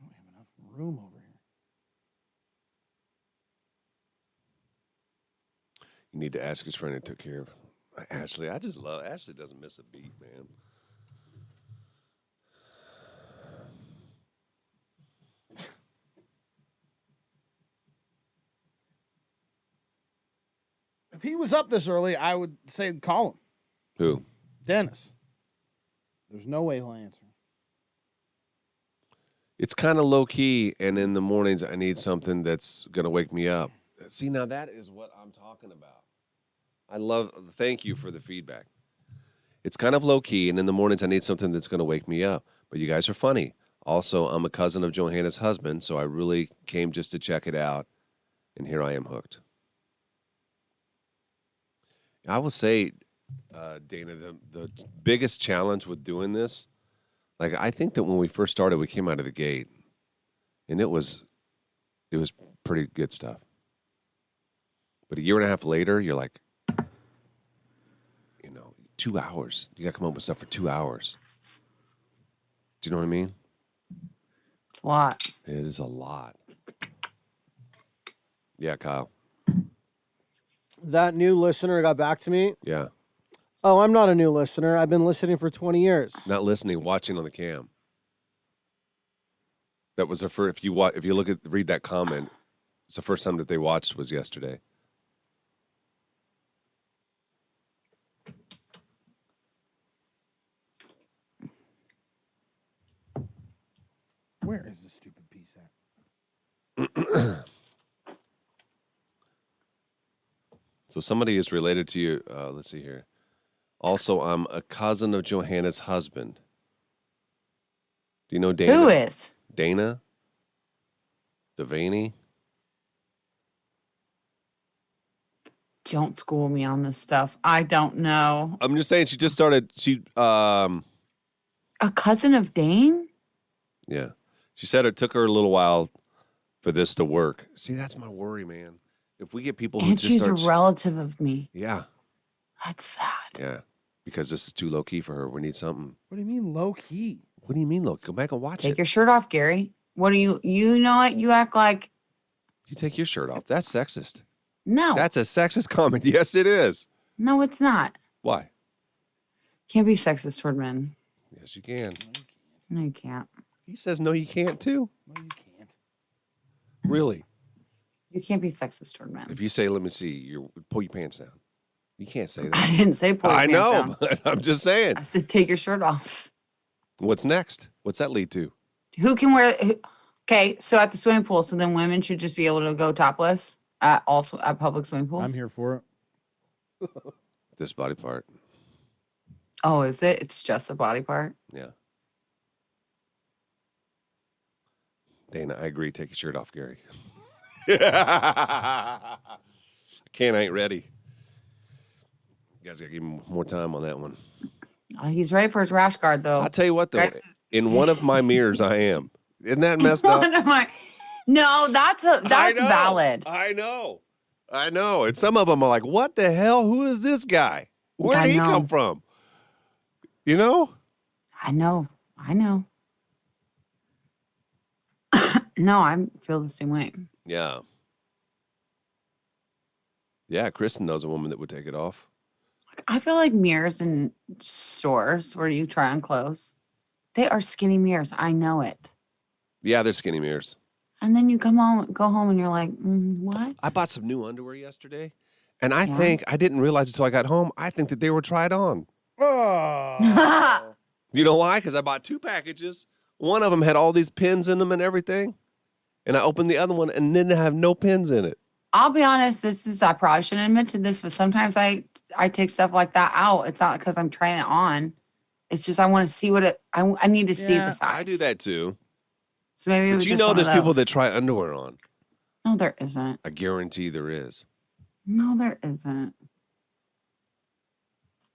I don't have enough room over here. You need to ask his friend who took care of Ashley. I just love Ashley. Doesn't miss a beat, man. If he was up this early, I would say call him. Who? Dennis. There's no way he'll answer. It's kind of low key, and in the mornings I need something that's gonna wake me up. See, now that is what I'm talking about. Thank you for the feedback. It's kind of low key, and in the mornings I need something that's gonna wake me up. But you guys are funny. Also, I'm a cousin of Johanna's husband, so I really came just to check it out, and here I am hooked. I will say, Dana, the biggest challenge with doing this, like I think that when we first started, we came out of the gate, and it was pretty good stuff. But a year and a half later, you're like, 2 hours. You got to come up with stuff for 2 hours. Do you know what I mean? It's a lot. It is a lot. Yeah, Kyle. That new listener got back to me. Yeah. Oh, I'm not a new listener. I've been listening for 20 years. Not listening, watching on the cam. That was the first. If you read that comment, it's the first time that they watched was yesterday. Where is this stupid piece at? So somebody is related to you. Let's see here. Also, I'm a cousin of Johanna's husband. Do you know Dana? Who is? Dana? Devaney? Don't school me on this stuff. I don't know. I'm just saying she just started. A cousin of Dane? Yeah. She said it took her a little while for this to work. See, that's my worry, man. If we get people who And just she's start, a relative of me. yeah, That's sad. yeah, because this is too low key for her. We need something. What do you mean low key? What do you mean low? Go back and watch Take it. your shirt off, Gary. What do you know what? You act like, You take your shirt off. That's sexist. no. That's a sexist comment. Yes, it is. No, it's not. Why? Can't be sexist toward men. Yes, you can. No, you can't. He says no, you can't too. No, you can't. Really? You can't be sexist toward men. If you say, "Let me see," you pull your pants down. You can't say I that. didn't say pull your I pants know, down. but I'm just saying. I said take your shirt off. What's next? What's that lead to? Who can wear? Okay, so at the swimming pool, so then women should just be able to go topless at public swimming pools. I'm here for it. This body part. Oh, is it? It's just a body part. Yeah. Dana, I agree. Take your shirt off, Gary. I can't. I ain't ready. You guys got to give him more time on that one. Oh, he's ready for his rash guard, though. I'll tell you what, though. Rash- In one of my mirrors, I am. Isn't that messed up? One of my- No, that's I know. valid. I know. And some of them are like, what the hell? Who is this guy? Where I did he know. come from? You know? I know. No, I feel the same way. Yeah. Yeah, Kristen knows a woman that would take it off. I feel like mirrors in stores where you try on clothes, they are skinny mirrors. I know it. Yeah, they're skinny mirrors. And then you go home, and you're like, what? I bought some new underwear yesterday, and I Yeah. think I didn't realize until I got home. I think that they were tried on. Oh. You know why? Because I bought 2 packages. One of them had all these pins in them and everything, and I opened the other one and didn't have no pins in it. I'll be honest. I probably shouldn't admit to this, but sometimes I take stuff like that out. It's not because I'm trying it on. It's just I want to see what I need to see Yeah, the size. I do that too. So maybe it But was you just know, one of there's people those. that try underwear on. No, there isn't. I guarantee there is. No, there isn't.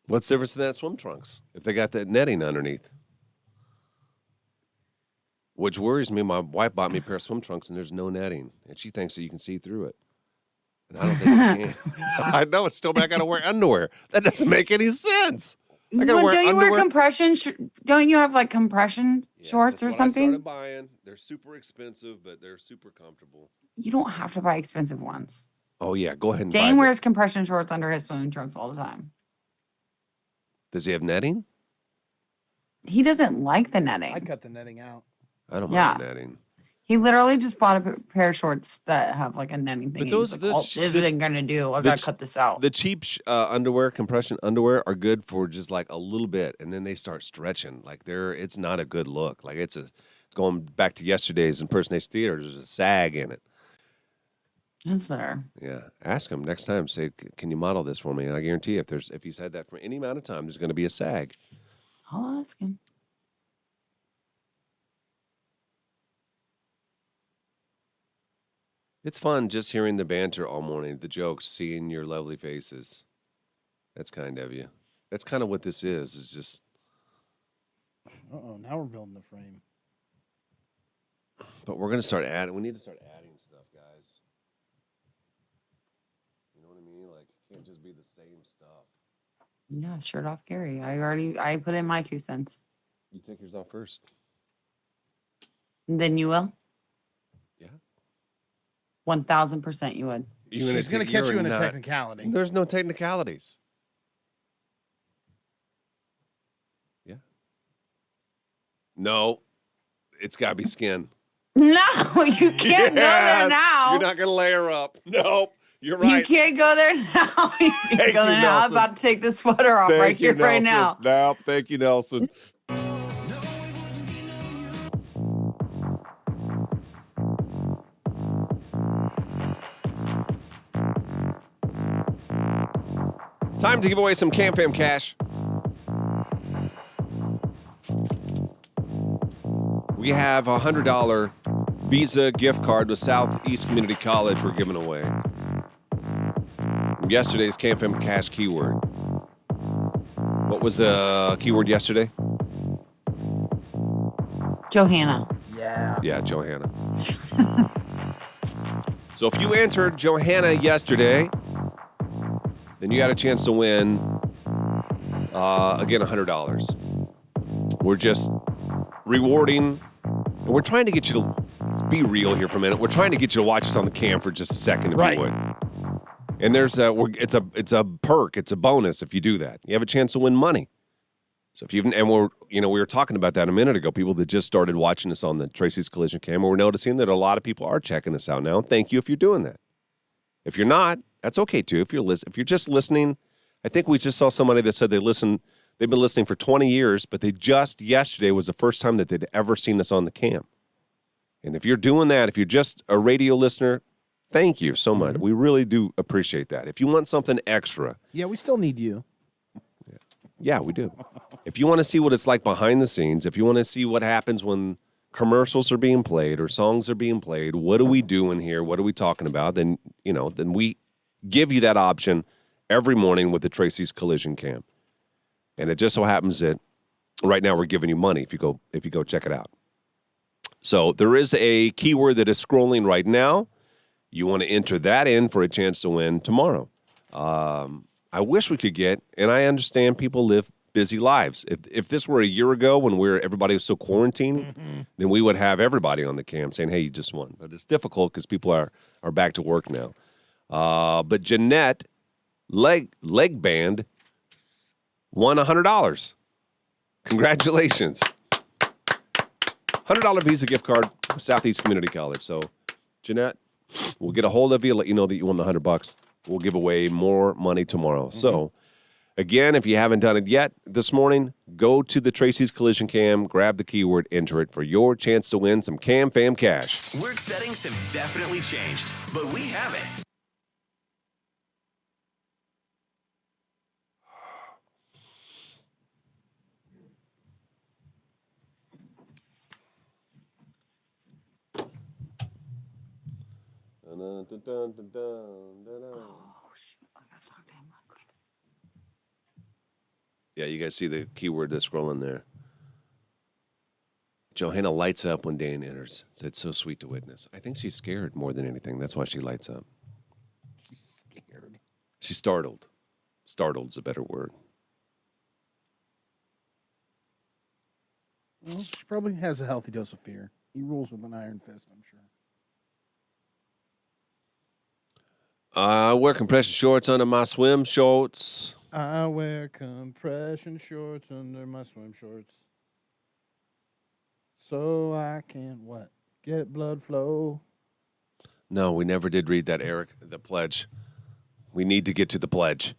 What's the difference in that swim trunks if they got that netting underneath? Which worries me. My wife bought me a pair of swim trunks and there's no netting, and she thinks that you can see through it. And I don't think you can. I know it's still, but I got to wear underwear. That doesn't make any sense. I gotta Well, wear don't you wear underwear. compression? Don't you have like compression Yes, shorts that's or what I something? started buying. They're super expensive, but they're super comfortable. You don't have to buy expensive ones. Oh yeah, go ahead and buy Dane them. wears compression shorts under his swimming trunks all the time. Does he have netting? He doesn't like the netting. I cut the netting out. I don't Yeah. mind the netting. He literally just bought a pair of shorts that have like a netting thing. But those- like, those- this the- isn't gonna do. I've the got to ch- cut this out. The cheap underwear, compression underwear, are good for just like a little bit, and then they start stretching. Like it's not a good look. Like going back to yesterday's impersonation theater. There's a sag in it. Is there? Yeah, ask him next time. Say, can you model this for me? And I guarantee if he's had that for any amount of time, there's going to be a sag. I'll ask him. It's fun just hearing the banter all morning, the jokes, seeing your lovely faces. That's kind of you. That's kind of what this is. It's just, Uh-oh, now we're building the frame. but we're going to start adding. We need to start adding stuff, guys. You know what I mean? Like, it can't just be the same stuff. Yeah, shirt off, Gary. I put in my 2 cents. You take yours off first. And then you will. Yeah. 1000% you would. She's going to catch you in a technicality. There's no technicalities. Yeah. No, it's got to be skin. No, you can't go there Yes, now. You're not going to layer up. Nope. You're right. You can't go there now. You can't Thank go you, there now. I'm Nelson. about to take the sweater off right here, right now. Nope. Thank you, Nelson. Time to give away some Cam Fam cash. We have a $100 Visa gift card with Southeast Community College we're giving away. Yesterday's Cam Fam cash keyword. What was the keyword yesterday? Johanna. Yeah. Yeah, Johanna. So if you entered Johanna yesterday, then you got a chance to win, again, $100. We're just rewarding, and we're trying to get you to, let's be real here for a minute. We're trying to get you to watch us on the cam for just a second, if Right. you would. And it's a perk, it's a bonus if you do that. You have a chance to win money. So if we were talking about that a minute ago, people that just started watching us on the Tracy's Collision Cam, we're noticing that a lot of people are checking us out now. Thank you if you're doing that. If you're not, that's okay too. If you're just listening, I think we just saw somebody that said they've been listening for 20 years, but yesterday was the first time that they'd ever seen us on the cam. And if you're doing that, if you're just a radio listener, thank you so much. We really do appreciate that. If you want something extra. Yeah, we still need you. Yeah, we do. If you want to see what it's like behind the scenes, if you want to see what happens when commercials are being played or songs are being played, what do we do in here? What are we talking about? Then we give you that option every morning with the Tracy's Collision Cam. And it just so happens that right now we're giving you money if you go check it out. So there is a keyword that is scrolling right now. You want to enter that in for a chance to win tomorrow. I wish we could get, and I understand people live busy lives. If this were a year ago when everybody was so quarantined, then we would have everybody on the cam saying, hey, you just won. But it's difficult because people are back to work now. But Jeanette Leg Band won $100. Congratulations. $100 Visa gift card for Southeast Community College. So, Jeanette, we'll get a hold of you, let you know that you won the $100. We'll give away more money tomorrow. So, again, if you haven't done it yet this morning, go to the Tracy's Collision Cam, grab the keyword, enter it for your chance to win some Cam Fam cash. Work settings have definitely changed, but we haven't. Yeah, you guys see the keyword that's scrolling there. Johanna lights up when Dan enters. It's so sweet to witness. I think she's scared more than anything. That's why she lights up. She's scared. She's startled. Startled's a better word. Well, she probably has a healthy dose of fear. He rules with an iron fist, I'm sure. I wear compression shorts under my swim shorts. I wear compression shorts under my swim shorts. So I can what? Get blood flow. No, we never did read that, Eric. The pledge. We need to get to the pledge.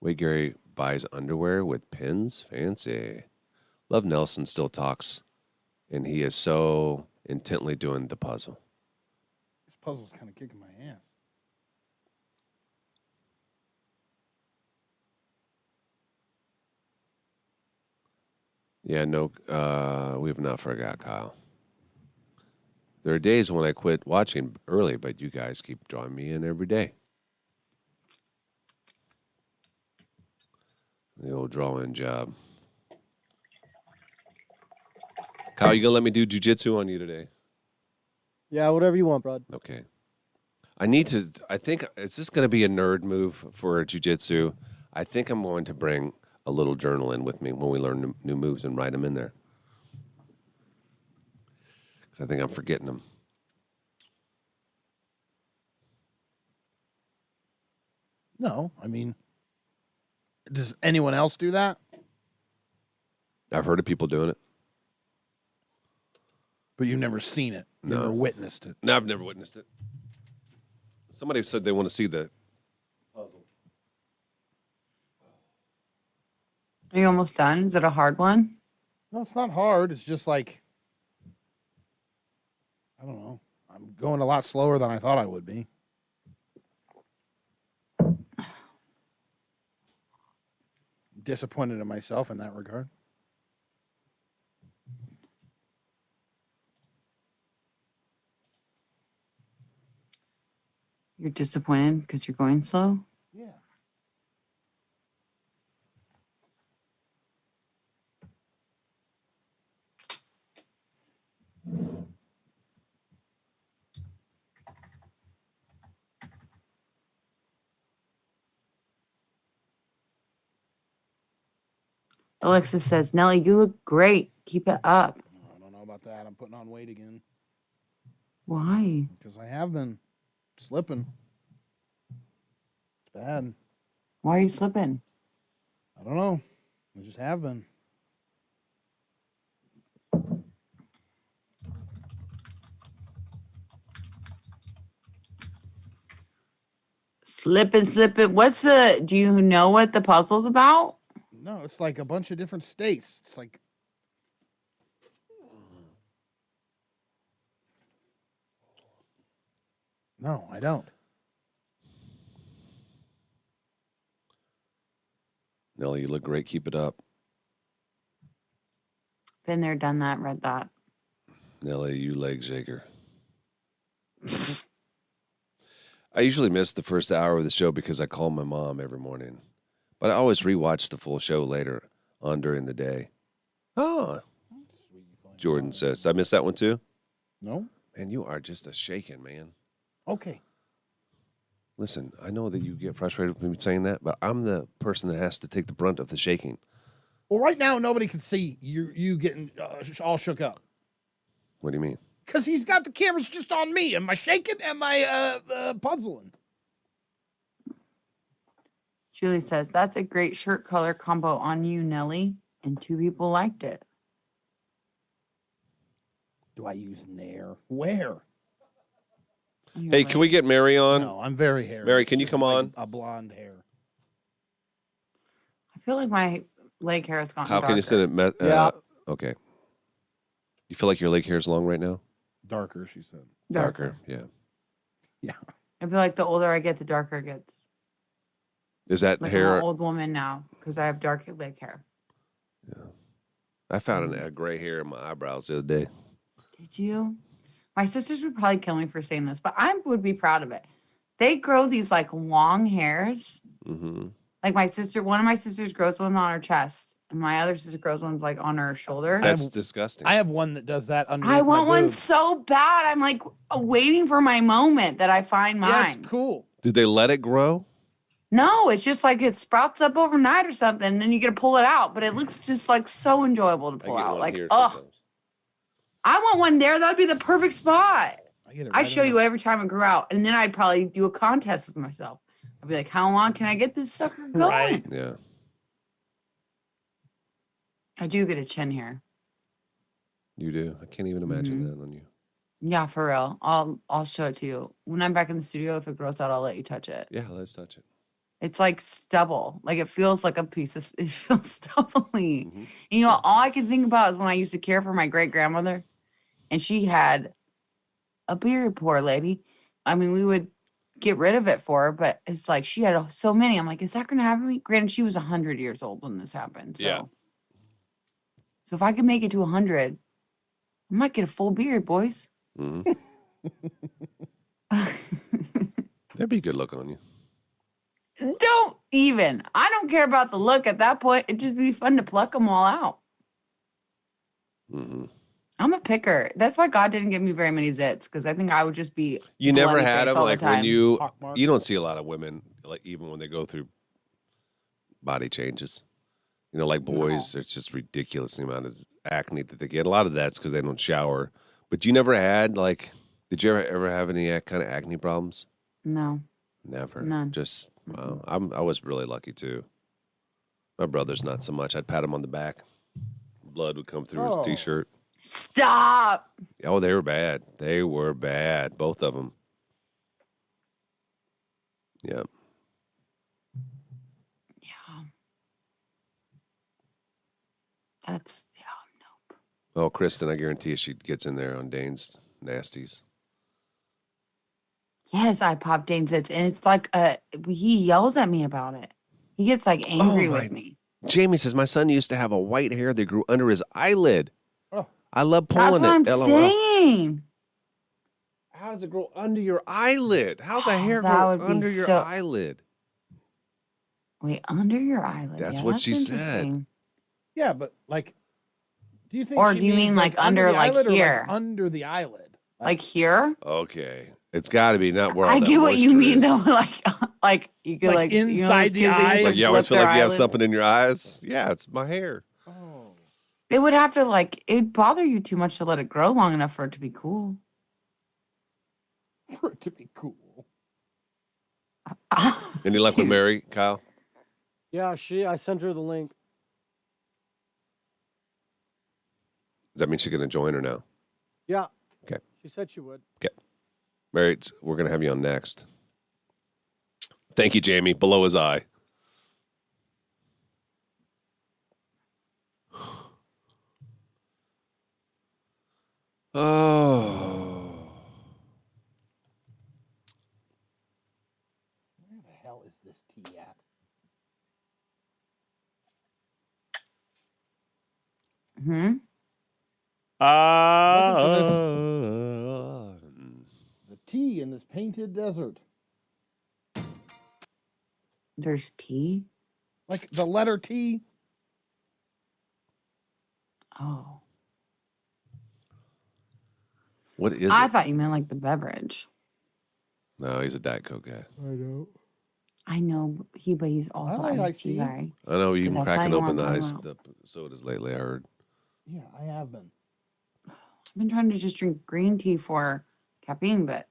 Wait, Gary buys underwear with pins? Fancy. Love Nelson still talks, and he is so intently doing the puzzle. This puzzle's kind of kicking my ass. Yeah, no, we have not forgot, Kyle. There are days when I quit watching early, but you guys keep drawing me in every day. The old draw-in job. Kyle, you gonna let me do jujitsu on you today? Yeah, whatever you want, bud. Okay. I think, is this going to be a nerd move for jujitsu? I think I'm going to bring a little journal in with me when we learn new moves and write them in there. Because I think I'm forgetting them. No, I mean, does anyone else do that? I've heard of people doing it. But you've never seen it. You've No. never witnessed it. No, I've never witnessed it. Somebody said they want to see the puzzle. Are you almost done? Is it a hard one? No, it's not hard. It's just like, I don't know. I'm going a lot slower than I thought I would be. Disappointed in myself in that regard. You're disappointed because you're going slow? Yeah. Alexis says, Nelly, you look great. Keep it up. I don't know about that. I'm putting on weight again. Why? Because I have been slipping. It's bad. Why are you slipping? I don't know. I just have been. Slipping. Do you know what the puzzle's about? No, it's like a bunch of different states. It's like. No, I don't. Nelly, you look great. Keep it up. Been there, done that, read that. Nelly, you leg shaker. I usually miss the first hour of the show because I call my mom every morning. But I always rewatch the full show later on during the day. Oh, Jordan says. Did I miss that one too? No. Man, you are just a shaking, man. Okay. Listen, I know that you get frustrated with me saying that, but I'm the person that has to take the brunt of the shaking. Well, right now nobody can see you getting all shook up. What do you mean? Because he's got the cameras just on me. Am I shaking? Am I puzzling? Julie says, that's a great shirt color combo on you, Nelly. And 2 people liked it. Do I use Nair? Where? Hey, can we get Mary on? No, I'm very hairy. Mary, It's can you just come like on? A blonde hair. I feel like my leg hair has gotten How darker. can you send it? Yeah. Okay. You feel like your leg hair is long right now? Darker, she said. Darker, yeah. Yeah. I feel like the older I get, the darker it gets. Is that Like hair? I'm an old woman now because I have dark leg hair. I found a gray hair in my eyebrows the other day. Did you? My sisters would probably kill me for saying this, but I would be proud of it. They grow these like long hairs. Mm-hmm. Like one of my sisters grows one on her chest, and my other sister grows one's like on her shoulder. That's disgusting. I have one that does that underneath I want my one boob. so bad. I'm like waiting for my moment that I find mine. Yeah, it's cool. Did they let it grow? No, it's just like it sprouts up overnight or something, and then you get to pull it out. But it looks just like so enjoyable to I pull get out. one Like, here oh, sometimes. I want one there. That'd be the perfect spot. I get it I'd right show in you every time it grew out, and then I'd probably do a contest with myself. I'd be like, "How long can I get this sucker going?" Right. Yeah. I do get a chin hair. You do. I can't even imagine Mm-hmm. that on you. Yeah, for real. I'll show it to you when I'm back in the studio. If it grows out, I'll let you touch it. Yeah, let's touch it. It's like stubble. Like it feels like a piece of. It feels stubbly. Mhm. And, you know, all I can think about is when I used to care for my great grandmother, and she had a beard. Poor lady. I mean, we would get rid of it for her, but it's like she had so many. I'm like, is that going to happen to me? Granted, she was 100 years old when this happened. So. Yeah. So if I could make it to 100, I might get a full beard, boys. Mm-hmm. That'd be a good look on you. Don't even. I don't care about the look at that point. It'd just be fun to pluck them all out. Mm-hmm. I'm a picker. That's why God didn't give me very many zits, because I think I would just be. You never bloody had face them all the like when time. you Pockmarks. don't see a lot of women like even when they go through body changes. You know, like boys, it's just ridiculous the amount of acne that they get. A lot of that's because they don't shower. But you never had like, did you ever have any kind of acne problems? No. Never. None. Just wow. I was really lucky too. My brother's not so much. I'd pat him on the back. Blood would come through Oh. his t-shirt. Stop. Oh, they were bad. They were bad. Both of them. Yeah. Yeah. That's, yeah, nope. Oh, Kristen, I guarantee you she gets in there on Dane's nasties. Yes, I pop Dane's zits, and it's like he yells at me about it. He gets like angry with me. Jamie says, my son used to have a white hair that grew under his eyelid. Oh. I love That's pulling what I'm it. LOL. saying. How does it grow under your eyelid? How's a Oh, hair that grow would be under your so- eyelid? Wait, under your eyelid. That's Yeah, what that's she said. interesting. Yeah, but like, do you think? Or she do you means, mean, like, the under, like, eyelid or, here? under the eyelid? Like here? Okay. It's got to be not where all I that get what you moisture mean is. though. Like you could Like like you know, inside those the kids that eye? used to Like you always flip feel their like you have eyelids? something in your eyes? Yeah, it's my hair. It would have to like it'd bother you too much to let it grow long enough for it to be cool. For it to be cool. Any luck with Dude. Mary, Kyle? Yeah, I sent her the link. Does that mean she's going to join or no? Yeah. Okay. She said she would. Okay. Mary, we're going to have you on next. Thank you, Jamie. Below his eye. Oh. Where the hell is this tea at? Hmm. The tea in this painted desert. There's tea. Like the letter T. Oh. What is I it? thought you meant like the beverage. No, he's a Diet Coke guy. I know. I know but he's also like iced tea tea. guy. I know you've been But that's cracking not open the what I'm ice talking the sodas lately, I heard. Yeah, I have been. I've been trying to just drink green tea for caffeine, but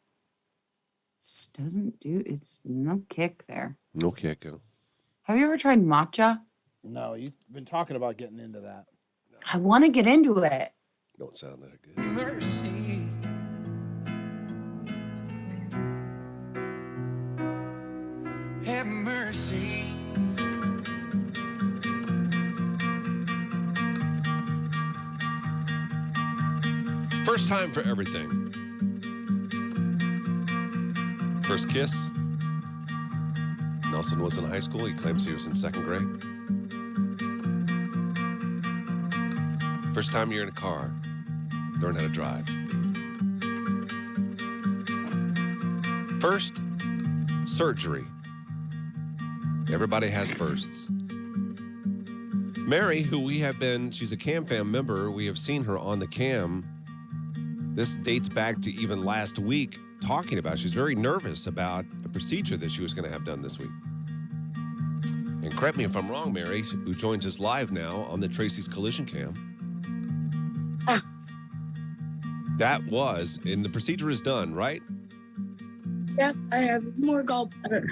it doesn't do it's no kick there. No kick. Have you ever tried matcha? No, you've been talking about getting into that. I want to get into it. Don't sound that good. Mercy. Have mercy. First time for everything. First kiss. Nelson was in high school. He claims he was in second grade. First time you're in a car. Learn how to drive. First, surgery. Everybody has firsts. Mary, who she's a Cam Fam member. We have seen her on the cam. This dates back to even last week, talking about she's very nervous about a procedure that she was going to have done this week. And correct me if I'm wrong, Mary, who joins us live now on the Tracy's Collision Cam. And the procedure is done, right? Yeah, I have more gallbladder.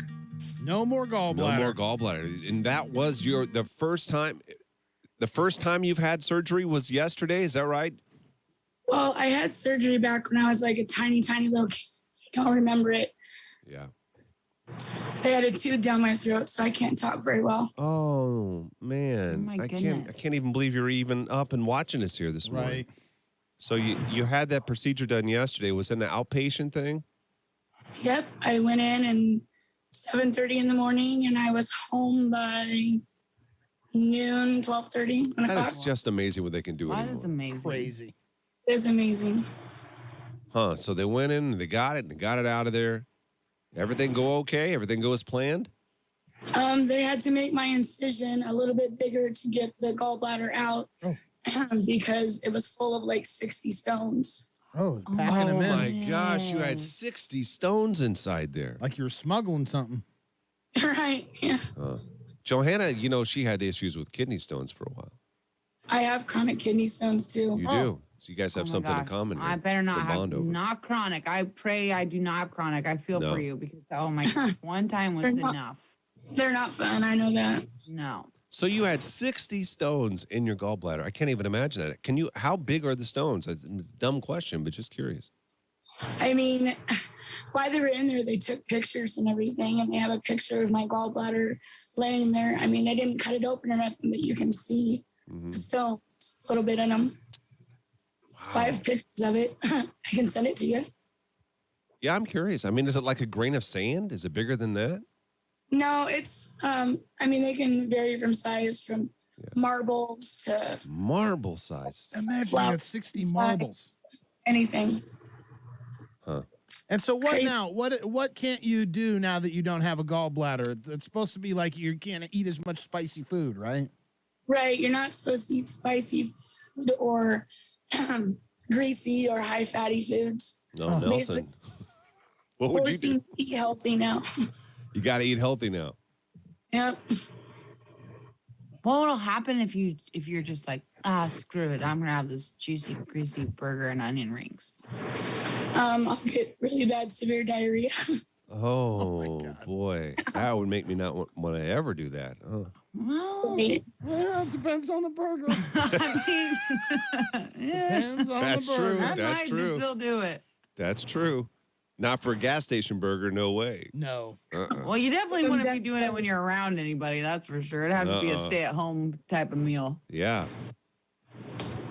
No more gallbladder. No more gallbladder. And that was the first time you've had surgery was yesterday, is that right? Well, I had surgery back when I was like a tiny, tiny little kid. I don't remember it. Yeah. They had a tube down my throat, so I can't talk very well. Oh man. Oh, my I goodness. can't even believe you're even up and watching us here this morning. Right. So you had that procedure done yesterday. Was it an outpatient thing? Yep, I went in and 7:30 in the morning, and I was home by noon, 12:30, 1 That o'clock. is just amazing what they can do That anymore. is amazing. Crazy. It was amazing. Huh. So they went in and they got it out of there. Everything go okay? Everything go as planned? They had to make my incision a little bit bigger to get the gallbladder out because it was full of like 60 stones. Oh, it's packing Oh them in. my gosh, you had 60 stones inside there. Like you're smuggling something. Right, yeah. Johanna, she had issues with kidney stones for a while. I have chronic kidney stones too. You do. So you guys have Oh my something in gosh. common here. I better not to have bond over. not chronic. I pray I do not have chronic. I feel No. for you because oh my gosh, one time was They're not- enough. They're not fun, I know that. No. So you had 60 stones in your gallbladder. I can't even imagine that. How big are the stones? It's a dumb question, but just curious. I mean, while they were in there, they took pictures and everything, and they have a picture of my gallbladder laying there. I mean, they didn't cut it open or nothing, but you can see Mhm. the stones a little bit in them. So I have pictures of it. I can send it to you. Yeah, I'm curious. I mean, is it like a grain of sand? Is it bigger than that? No, it's, I mean, they can vary from size from marbles to Marble size. Imagine you have 60 marbles. anything. Huh. And so what Crazy. now? What can't you do now that you don't have a gallbladder? It's supposed to be like you can't eat as much spicy food, right? Right. You're not supposed to eat spicy food or greasy or high fatty foods. No, It's Nelson. basically What would you do? forcing to eat healthy now. You got to eat healthy now. Yep. What will happen if you're just like screw it. I'm gonna have this juicy, greasy burger and onion rings. I'll get really bad severe diarrhea. Oh, boy. That would make me not want to ever do that. Oh. Well, Well, it depends on the burger. I mean, Depends on That's the burger. true. I That's might true. still do it. That's true. Not for a gas station burger, no way. No. Well, you definitely wouldn't be doing it when you're around anybody. That's for sure. It'd have to be a stay-at-home type of meal. Yeah.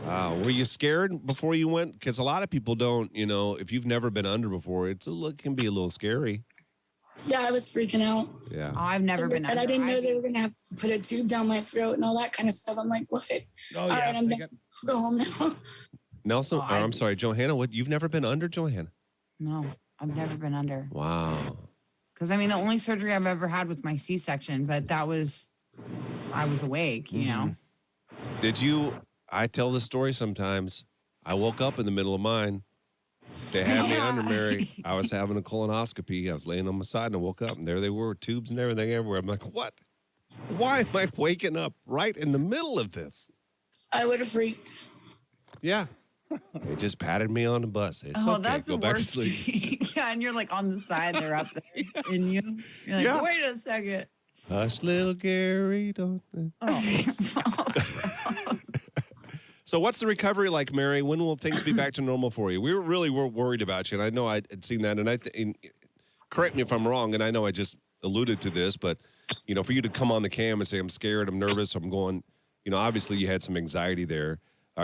Were you scared before you went? Because a lot of people don't, if you've never been under before, it can be a little scary. Yeah, I was freaking out. Yeah. Oh, I've never been And under. I didn't know they were going to have to put a tube down my throat and all that kind of stuff. I'm like, what? Oh, All yeah. right, I'm done. Go home now. Nelson, I'm sorry, Johanna, you've never been under, Johanna? No, I've never been under. Wow. Because, I mean, the only surgery I've ever had was my C-section, but I was awake, you know? I tell this story sometimes. I woke up in the middle of mine. They had me under, Mary. I was having a colonoscopy. I was laying on my side and I woke up and there they were, tubes and everything everywhere. I'm like, what? Why am I waking up right in the middle of this? I would have freaked. Yeah. They just patted me on the bus. It's okay. That's Go the back to worst. sleep. Yeah, and you're like on the side, they're up there in you. You're like, Yeah. wait a second. Hush, little Gary, don't. So what's the recovery like, Mary? When will things be back to normal for you? We were worried about you, and I know I had seen that, and correct me if I'm wrong, and I know I just alluded to this, but, for you to come on the cam and say, I'm scared, I'm nervous, I'm going, obviously you had some anxiety there.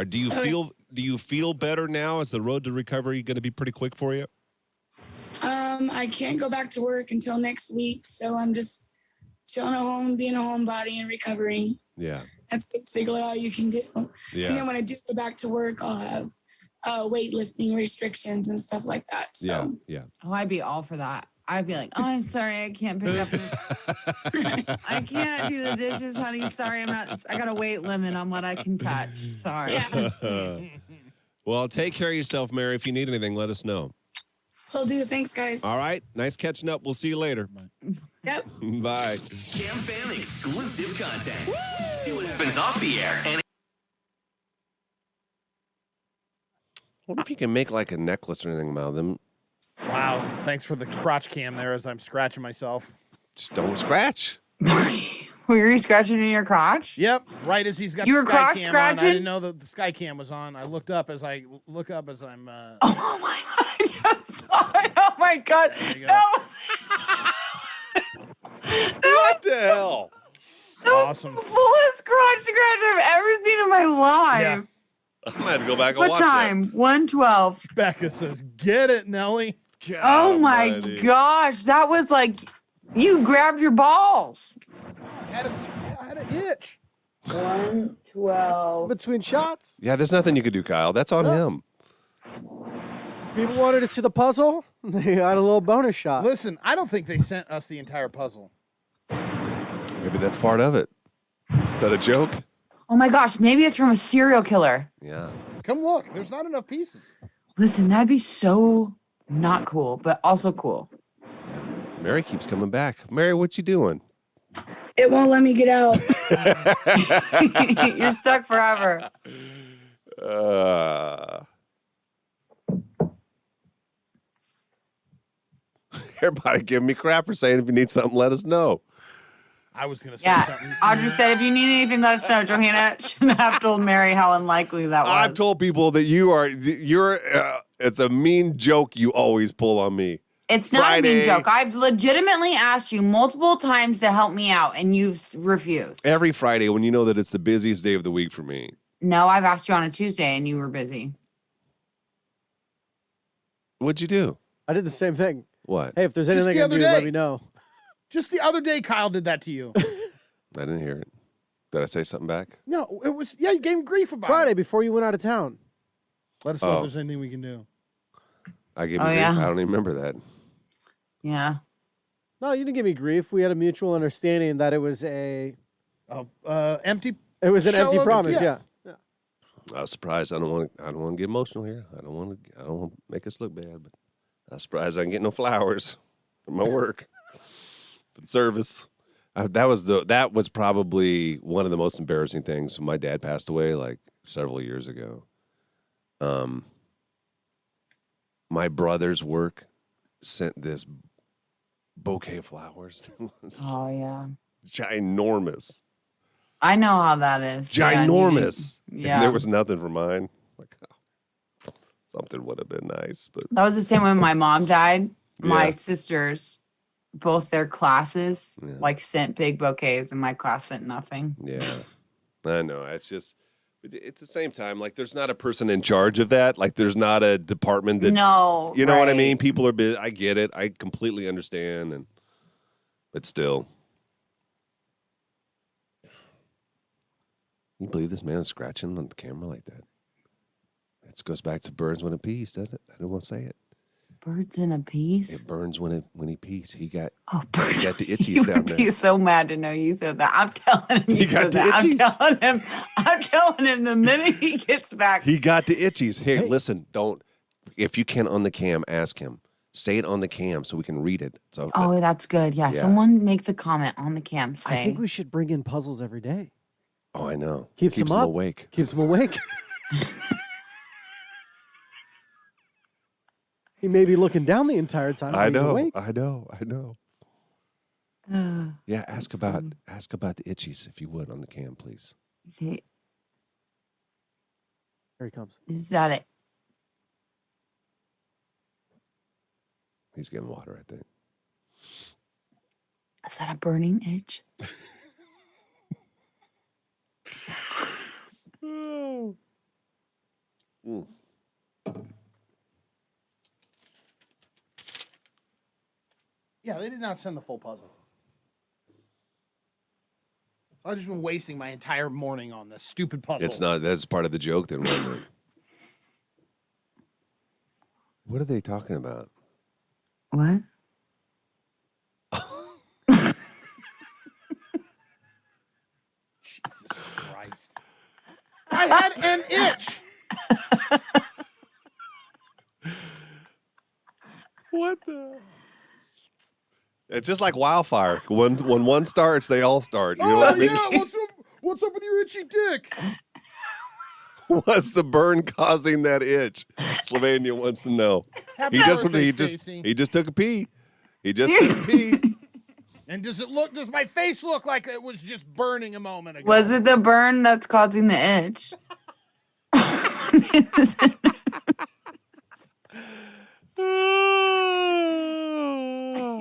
Do you feel better now? Is the road to recovery going to be pretty quick for you? I can't go back to work until next week, so I'm just chilling at home, being a homebody and recovering. Yeah. That's basically all you can do. Yeah. And then when I do go back to work, I'll have weightlifting restrictions and stuff like that. So. Yeah. Oh, I'd be all for that. I'd be like, oh, I'm sorry, I can't pick up this. I can't do the dishes, honey. Sorry, I got a weight limit on what I can touch. Sorry. Yeah. Well, take care of yourself, Mary. If you need anything, let us know. Will do. Thanks, guys. All right. Nice catching up. We'll see you later. Yep. Bye. Cam Fam exclusive content. See what happens off the air and What if you can make like a necklace or anything about them? Wow. Thanks for the crotch cam there as I'm scratching myself. Just don't scratch. Were you scratching in your crotch? Yep. Right as he's got You the were sky crotch cam scratching? on. I didn't know the sky cam was on. I looked up as I'm Oh my god! I just saw it. Oh my god! you go. That What the hell? awesome. was the fullest crotch scratch I've ever seen in my life. Yeah. I'm gonna have to go back and What watch time? 1:12. Becca says, get it, Nelly. that. Oh my Almighty. gosh! That was like you grabbed your balls. I had an itch. 1:12. Between shots, Yeah, there's nothing you could do, Kyle. That's on him. people wanted to see the puzzle. They got a little bonus shot. Listen, I don't think they sent us the entire puzzle. Maybe that's part of it. Is that a joke? Oh my gosh! Maybe it's from a serial killer. Yeah. Come look. There's not enough pieces. Listen, that'd be so not cool, but also cool. Mary keeps coming back. Mary, what you doing? It won't let me get out. You're stuck forever. Everybody giving me crap for saying if you need something, let us know. I was going to say Yeah. something. Audrey said, if you need anything, let us know. Johanna shouldn't have told Mary how unlikely that was. I've told people that you're it's a mean joke you always pull on me. It's not a Friday. mean joke. I've legitimately asked you multiple times to help me out, and you've refused. Every Friday when you know that it's the busiest day of the week for me. No, I've asked you on a Tuesday, and you were busy. What'd you do? I did the same thing. What? Hey, if there's Just anything the I can other do, let day. me know. Just the other day, Kyle did that to you. I didn't hear it. Did I say something back? No, it was, you gave him grief about Friday it. before you went out of town. Let us know Oh. if there's anything we can do. I gave you Oh, grief. yeah? I don't even remember that. Yeah. No, you didn't give me grief. We had a mutual understanding that it was Empty. an Shell empty of it, promise. yeah. Yeah. I was surprised. I don't want to get emotional here. I don't want to make us look bad, but I was surprised I didn't get no flowers for my work. For the service. That was probably one of the most embarrassing things. When my dad passed away, like several years ago. My brother's work sent this bouquet of flowers that was Oh yeah. ginormous. I know how that is. Ginormous. Yeah. And there was nothing for mine. Like, oh, something would have been nice, but That was the same when my mom died. My Yeah. sisters, both their classes, Yeah. like sent big bouquets, and my class sent nothing. yeah, I know. It's just, but at the same time, like, there's not a person in charge of that. Like, there's not a department that, No, you know what I right. mean? People are busy. I get it. I completely understand. But still. Can you believe this man is scratching on the camera like that? It goes back to birds when it pees, doesn't it? I don't want to say it. Birds in a piece. It burns when he pees. He got Birds. he got the He itchies down would there. be so mad to know you said that. I'm telling him He you got said the that. itchies. I'm telling him the minute he gets back. He got the itchies. Hey, listen, don't. If you can on the cam, ask him. Say it on the cam so we can read it. So Oh, that's good. Yeah, Yeah. someone make the comment on the cam. Say. I think we should bring in puzzles every day. Oh, I know. Keeps him him up. awake. Keeps him awake. He may be looking down the entire time. But I he's know. awake. I know. Yeah, ask about the itchies if you would on the cam, please. Say, Here he comes. is that it? He's getting water, I think. Is that a burning itch? Mm. Yeah, they did not send the full puzzle. I've just been wasting my entire morning on this stupid puzzle. It's not. That's part of the joke, then, wasn't it? What are they talking about? What? Jesus Christ. I had an itch. What the? It's just like wildfire. When one starts, they all start. You know what I mean? Yeah, what's up with your itchy dick? What's the burn causing that itch? Slovenia wants to know. Happy He birthday, just Stacy. he just took a pee. He just took a pee. And does my face look like it was just burning a moment ago? Was it the burn that's causing the itch?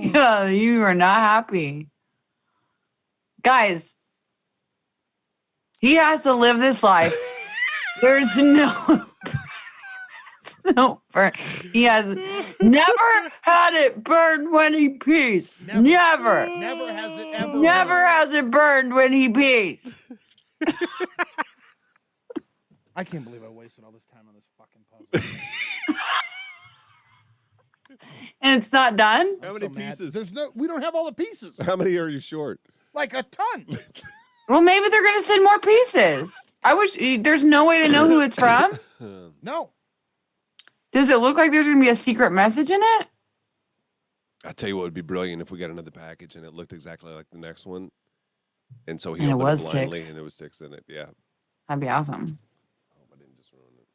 Yeah, you are not happy. Guys, he has to live this life. There's no burn. He has never had it burned when he pees. Never. Never has it ever Never burned. has it burned when he pees. I can't believe I wasted all this time on this fucking puzzle. And it's not done? How many pieces? We don't have all the pieces. How many are you short? Like a ton. Well, maybe they're going to send more pieces. I wish there's no way to know who it's from. No. Does it look like there's going to be a secret message in it? I tell you what would be brilliant if we got another package and it looked exactly like the next one, and so he And it opened was it blindly ticks. and there was ticks in it. Yeah. That'd be awesome. I didn't just ruin it.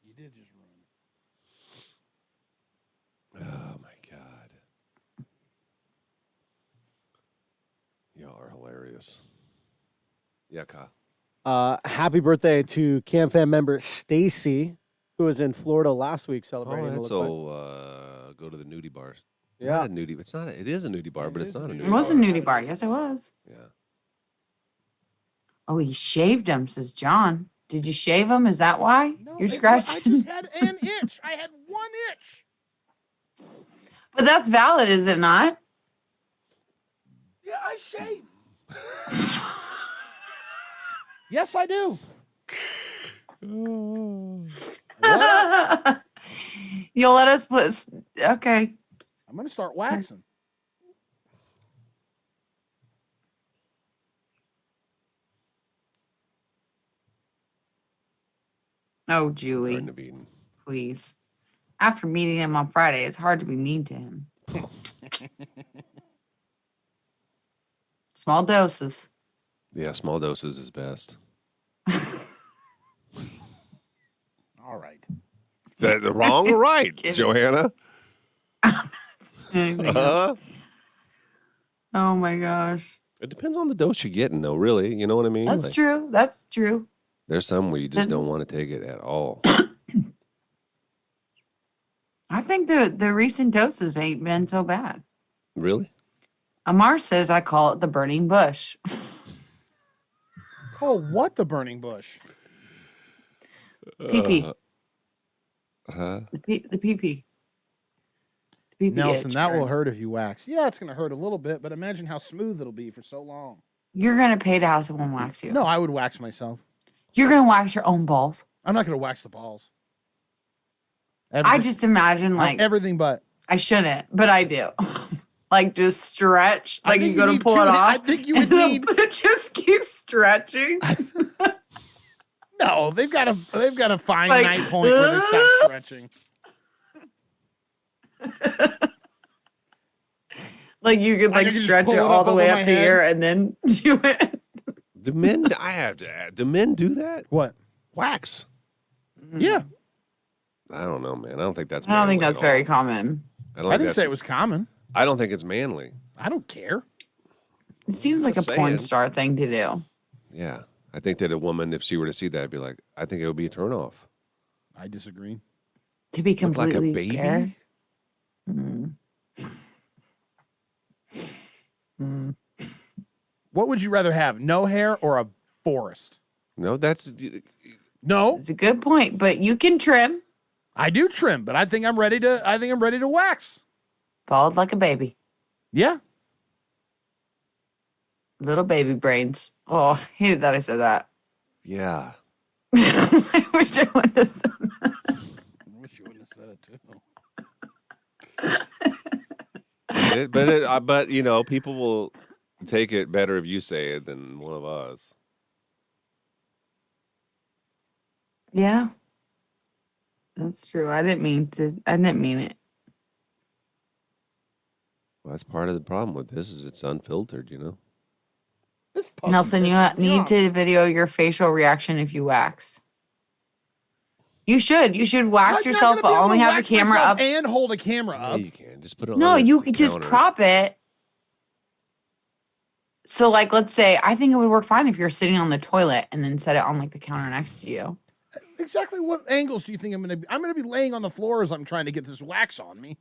You did just ruin it. Oh my God. Y'all are hilarious. Yeah, Kyle. Happy birthday to Cam Fam member Stacy, who was in Florida last week celebrating. Oh, it that's looked like. go to the nudie bar. Yeah. Not a nudie. It's not. It is a nudie bar, but it's not a nudie It was a bar. nudie bar. Yes, it was. Yeah. Oh, he shaved him, says John. Did you shave him? Is that why you're scratching? I just had an itch. I had one itch. But that's valid, is it not? Yeah, I shave. Yes, I do. You'll let us put. Okay. I'm going to start waxing. Oh, Julie. Garden of Eden. Please. After meeting him on Friday, it's hard to be mean to him. Small doses. Yeah, small doses is best. All right. The wrong or right, Johanna? Oh my gosh. It depends on the dose you're getting, though, really. You know what I mean? That's true. That's true. There's some where you just don't want to take it at all. I think the recent doses ain't been so bad. Really? Amar says I call it the burning bush. Oh, what the burning bush? Pee-pee. Huh? The pee-pee. The pee-pee Nelson, itch that will burn. hurt if you wax. Yeah, it's going to hurt a little bit, but imagine how smooth it'll be for so long. You're going to pay to have someone wax you. No, I would wax myself. You're going to wax your own balls. I'm not going to wax the balls. I just imagine like everything but. I shouldn't, but I do. Like just stretch. Like you go to pull it off. I think you would need. Just keep stretching. No, they've got a finite Like, point where they stop stretching. Like you could like can just stretch pull it it all up the way over up my to head. here and then do it. Do men? I have to add. Do men do that? What? Wax? Yeah. I don't know, man. I don't think that's. I don't think manly that's at very all. common. I don't. I think didn't that's- say it was common. I don't think it's manly. I don't care. It seems like a Just porn saying. star thing to do. Yeah, I think that a woman, if she were to see that, would be like, I think it would be a turnoff. I disagree. To be Look like a completely baby? bare. Mm. Mm. What would you rather have? No hair or a forest? No, that's No, It's a good point, but you can trim. I do trim, but I think I'm ready to wax. Bald like a baby. Yeah. Little baby brains. Oh, I hated that I said that. yeah. I wish I wouldn't have said that. I wish you wouldn't have said it too. But you know, people will take it better if you say it than one of us. Yeah. That's true. I didn't mean it. Well, that's part of the problem with this is it's unfiltered. You know. This puppy Nelson, you pisses me need off. to video your facial reaction if you wax. You should. You should wax I'm not yourself, gonna but be able only to have the wax camera myself up. and hold a camera Yeah, up. you can just put it on. No, the you could just counter. prop it. So, like, let's say, I think it would work fine if you're sitting on the toilet and then set it on like the counter next to you. Exactly what angles do you think I'm gonna be? I'm gonna be laying on the floor as I'm trying to get this wax on me.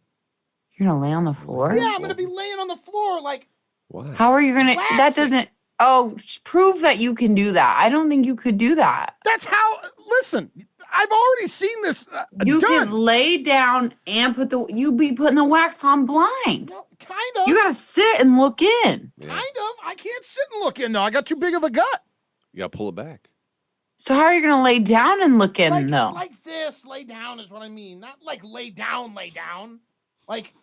You're gonna lay on the floor. Yeah, I'm gonna be laying on the floor like. Why? How are you gonna? That Waxing. doesn't. Oh, prove that you can do that. I don't think you could do that. That's how. Listen, I've already seen this You done. could lay down and put the. You'd be putting the wax on blind. Well, kind of. You gotta sit and look in. Yeah. Kind of. I can't sit and look in though. I got too big of a gut. You got to pull it back. So how are you gonna lay down and look in though? Like this, lay down is what I mean. Not like lay down. Like,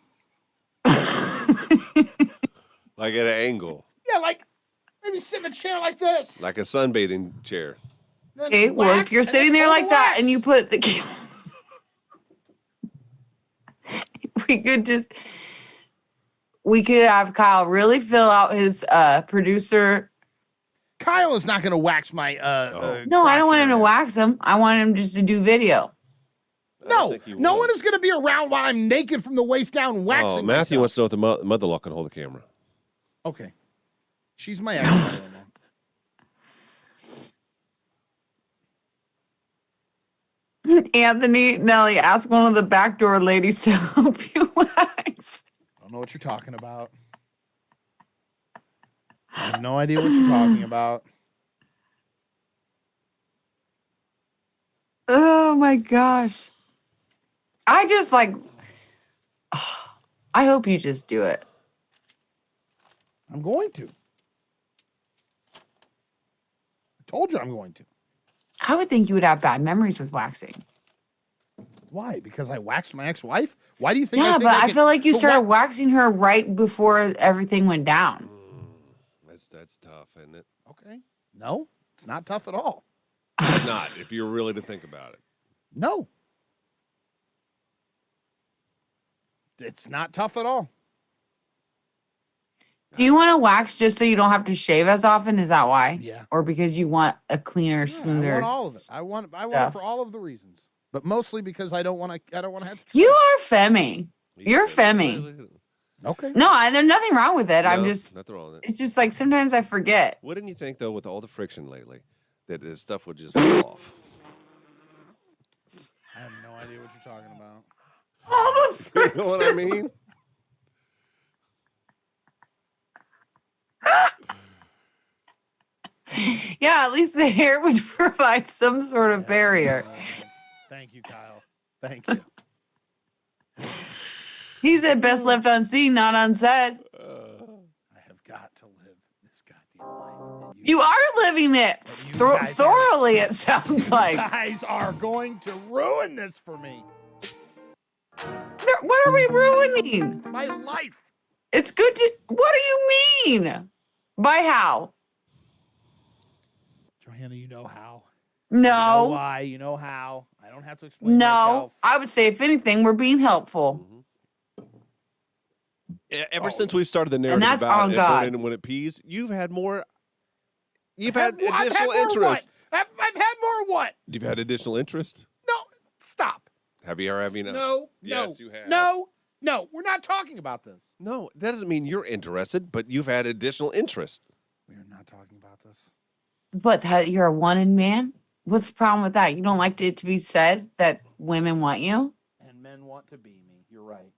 Like at an angle, yeah, like maybe sit in a chair like this. like a sunbathing chair. Then Okay, well, if wax, you're and sitting then there pull like the that wax. and you put the we could have Kyle really fill out his producer. Kyle is not going to wax my. No, I don't want him to crotch wax him. I want him just to do video. I don't No, think he no would. one is going to be around while I'm naked from the waist down waxing. Oh, Matthew myself. wants to know if the mother-in-law can hold the camera. Okay, she's my ex. Anthony, Nelly, ask one of the backdoor ladies to help you wax. I don't know what you're talking about. I have no idea what you're talking about. Oh my gosh. I just like, I hope you just do it. I'm going to. I told you I'm going to. I would think you would have bad memories with waxing. Why? Because I waxed my ex-wife? Why do you think? Yeah, think but I can- feel like you but started why- waxing her right before everything went down. That's tough, isn't it? Okay. No, it's not tough at all. It's not, if you're really to think about it. No. It's not tough at all. Do you want to wax just so you don't have to shave as often? Is that why? Yeah. Or because you want a cleaner, Yeah, smoother? I want all of it. I want it stuff? for all of the reasons, but mostly because I don't want to have to. You are femme. You're femme. Okay. No, there's nothing wrong with it. I'm No, just. nothing wrong with it. It's just like sometimes I forget. Wouldn't you think, though, with all the friction lately, that this stuff would just fall off? I have no idea what you're talking about. You know what I mean? Yeah, at least the hair would provide some sort of barrier. Thank you, Kyle. Thank you. He said best left unseen, not unsaid. I have got to live this goddamn life. And You are living it you guys thoroughly, it sounds you like. guys are going to ruin this for me. What are we ruining? My life. It's good to. What do you mean? By how? Johanna, you know how. You know No. why. You know how. I don't have to explain No. myself. I would say, if anything, we're being helpful. Ever since we've started the narrative that's about on it God. burning when it pees, you've had more. You've I've had had additional more interest. What? I've had more what? You've had additional interest. No. Stop. Have you or have you not? No. Yes, no, you have. No. We're not talking about this. No, that doesn't mean you're interested, but you've had additional interest. We are not talking about this. But you're a wanted man? What's the problem with that? You don't like it to be said that women want you? And men want to be me. You're right.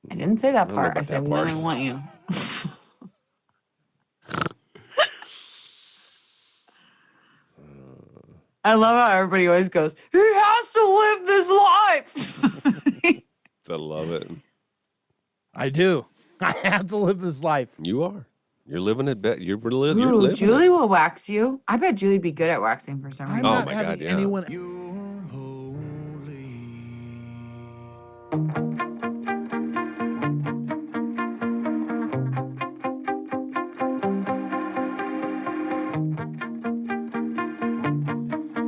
I didn't say that don't know part. I about said that part. women want you. I love how everybody always goes, he has to live this life. I love it. I do. I have to live this life. You are. You're living it. You're Ooh, living Julie it. will wax you. I bet Julie'd be good at waxing for some I'm reason. Oh not my having God, yeah. anyone.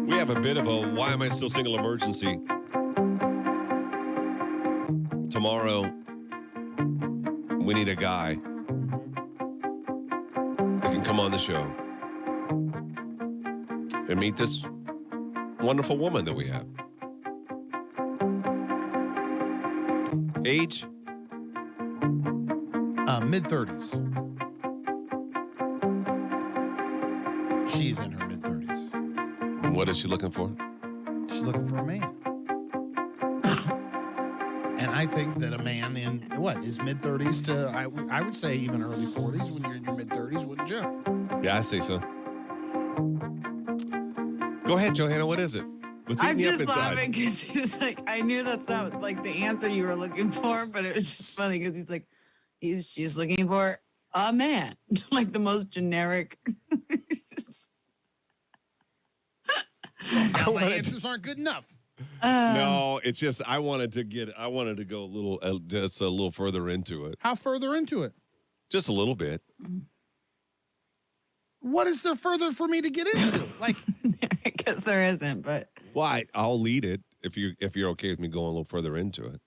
We have a bit of a why am I still single emergency. Tomorrow, we need a guy that can come on the show and meet this wonderful woman that we have. Age? Mid-30s. She's in her mid-30s. What is she looking for? She's looking for a man. And I think that a man in, his mid-30s to, I would say even early 40s, when you're in your mid-30s, wouldn't you? Yeah, I say so. Go ahead, Johanna. What is it? What's I'm eating you up just inside? laughing because he's like, I knew that's not like the answer you were looking for, but it was just funny because he's like, she's looking for a man, like the most generic. Now my answers aren't good enough. No, it's just I wanted to go a little, just a little further into it. How further into it? Just a little bit. What is there further for me to get into? Like, I guess there isn't, but Why? I'll lead it if you're okay with me going a little further into it.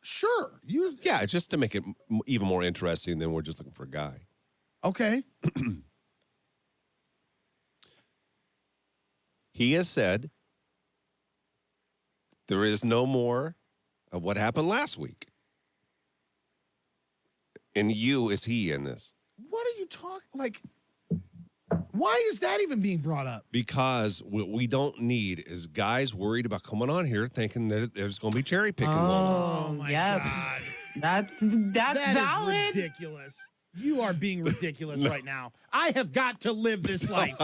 sure. Yeah, just to make it even more interesting than we're just looking for a guy. Okay. He has said there is no more of what happened last week. And you is he in this. What are you talking? Like, why is that even being brought up? Because what we don't need is guys worried about coming on here thinking that there's going to be cherry picking going on. Oh my yep. God. That's That is valid. ridiculous. You are being ridiculous right now. I have got to live this life.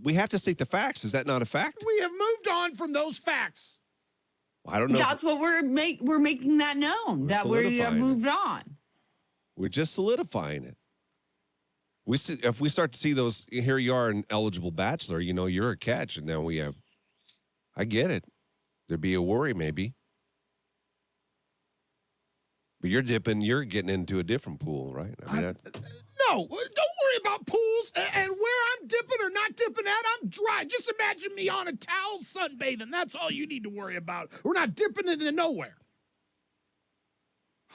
We have to state the facts. Is that not a fact? We have moved on from those facts. I don't know. That's what we're making that known, that we have solidifying it. moved on. We're just solidifying it. If we start to see those, here you are, an eligible bachelor, you're a catch, and now we have, I get it. There'd be a worry maybe. But you're getting into a different pool, right? No, don't worry about pools and where I'm dipping or not dipping at. I'm dry. Just imagine me on a towel sunbathing. That's all you need to worry about. We're not dipping into nowhere.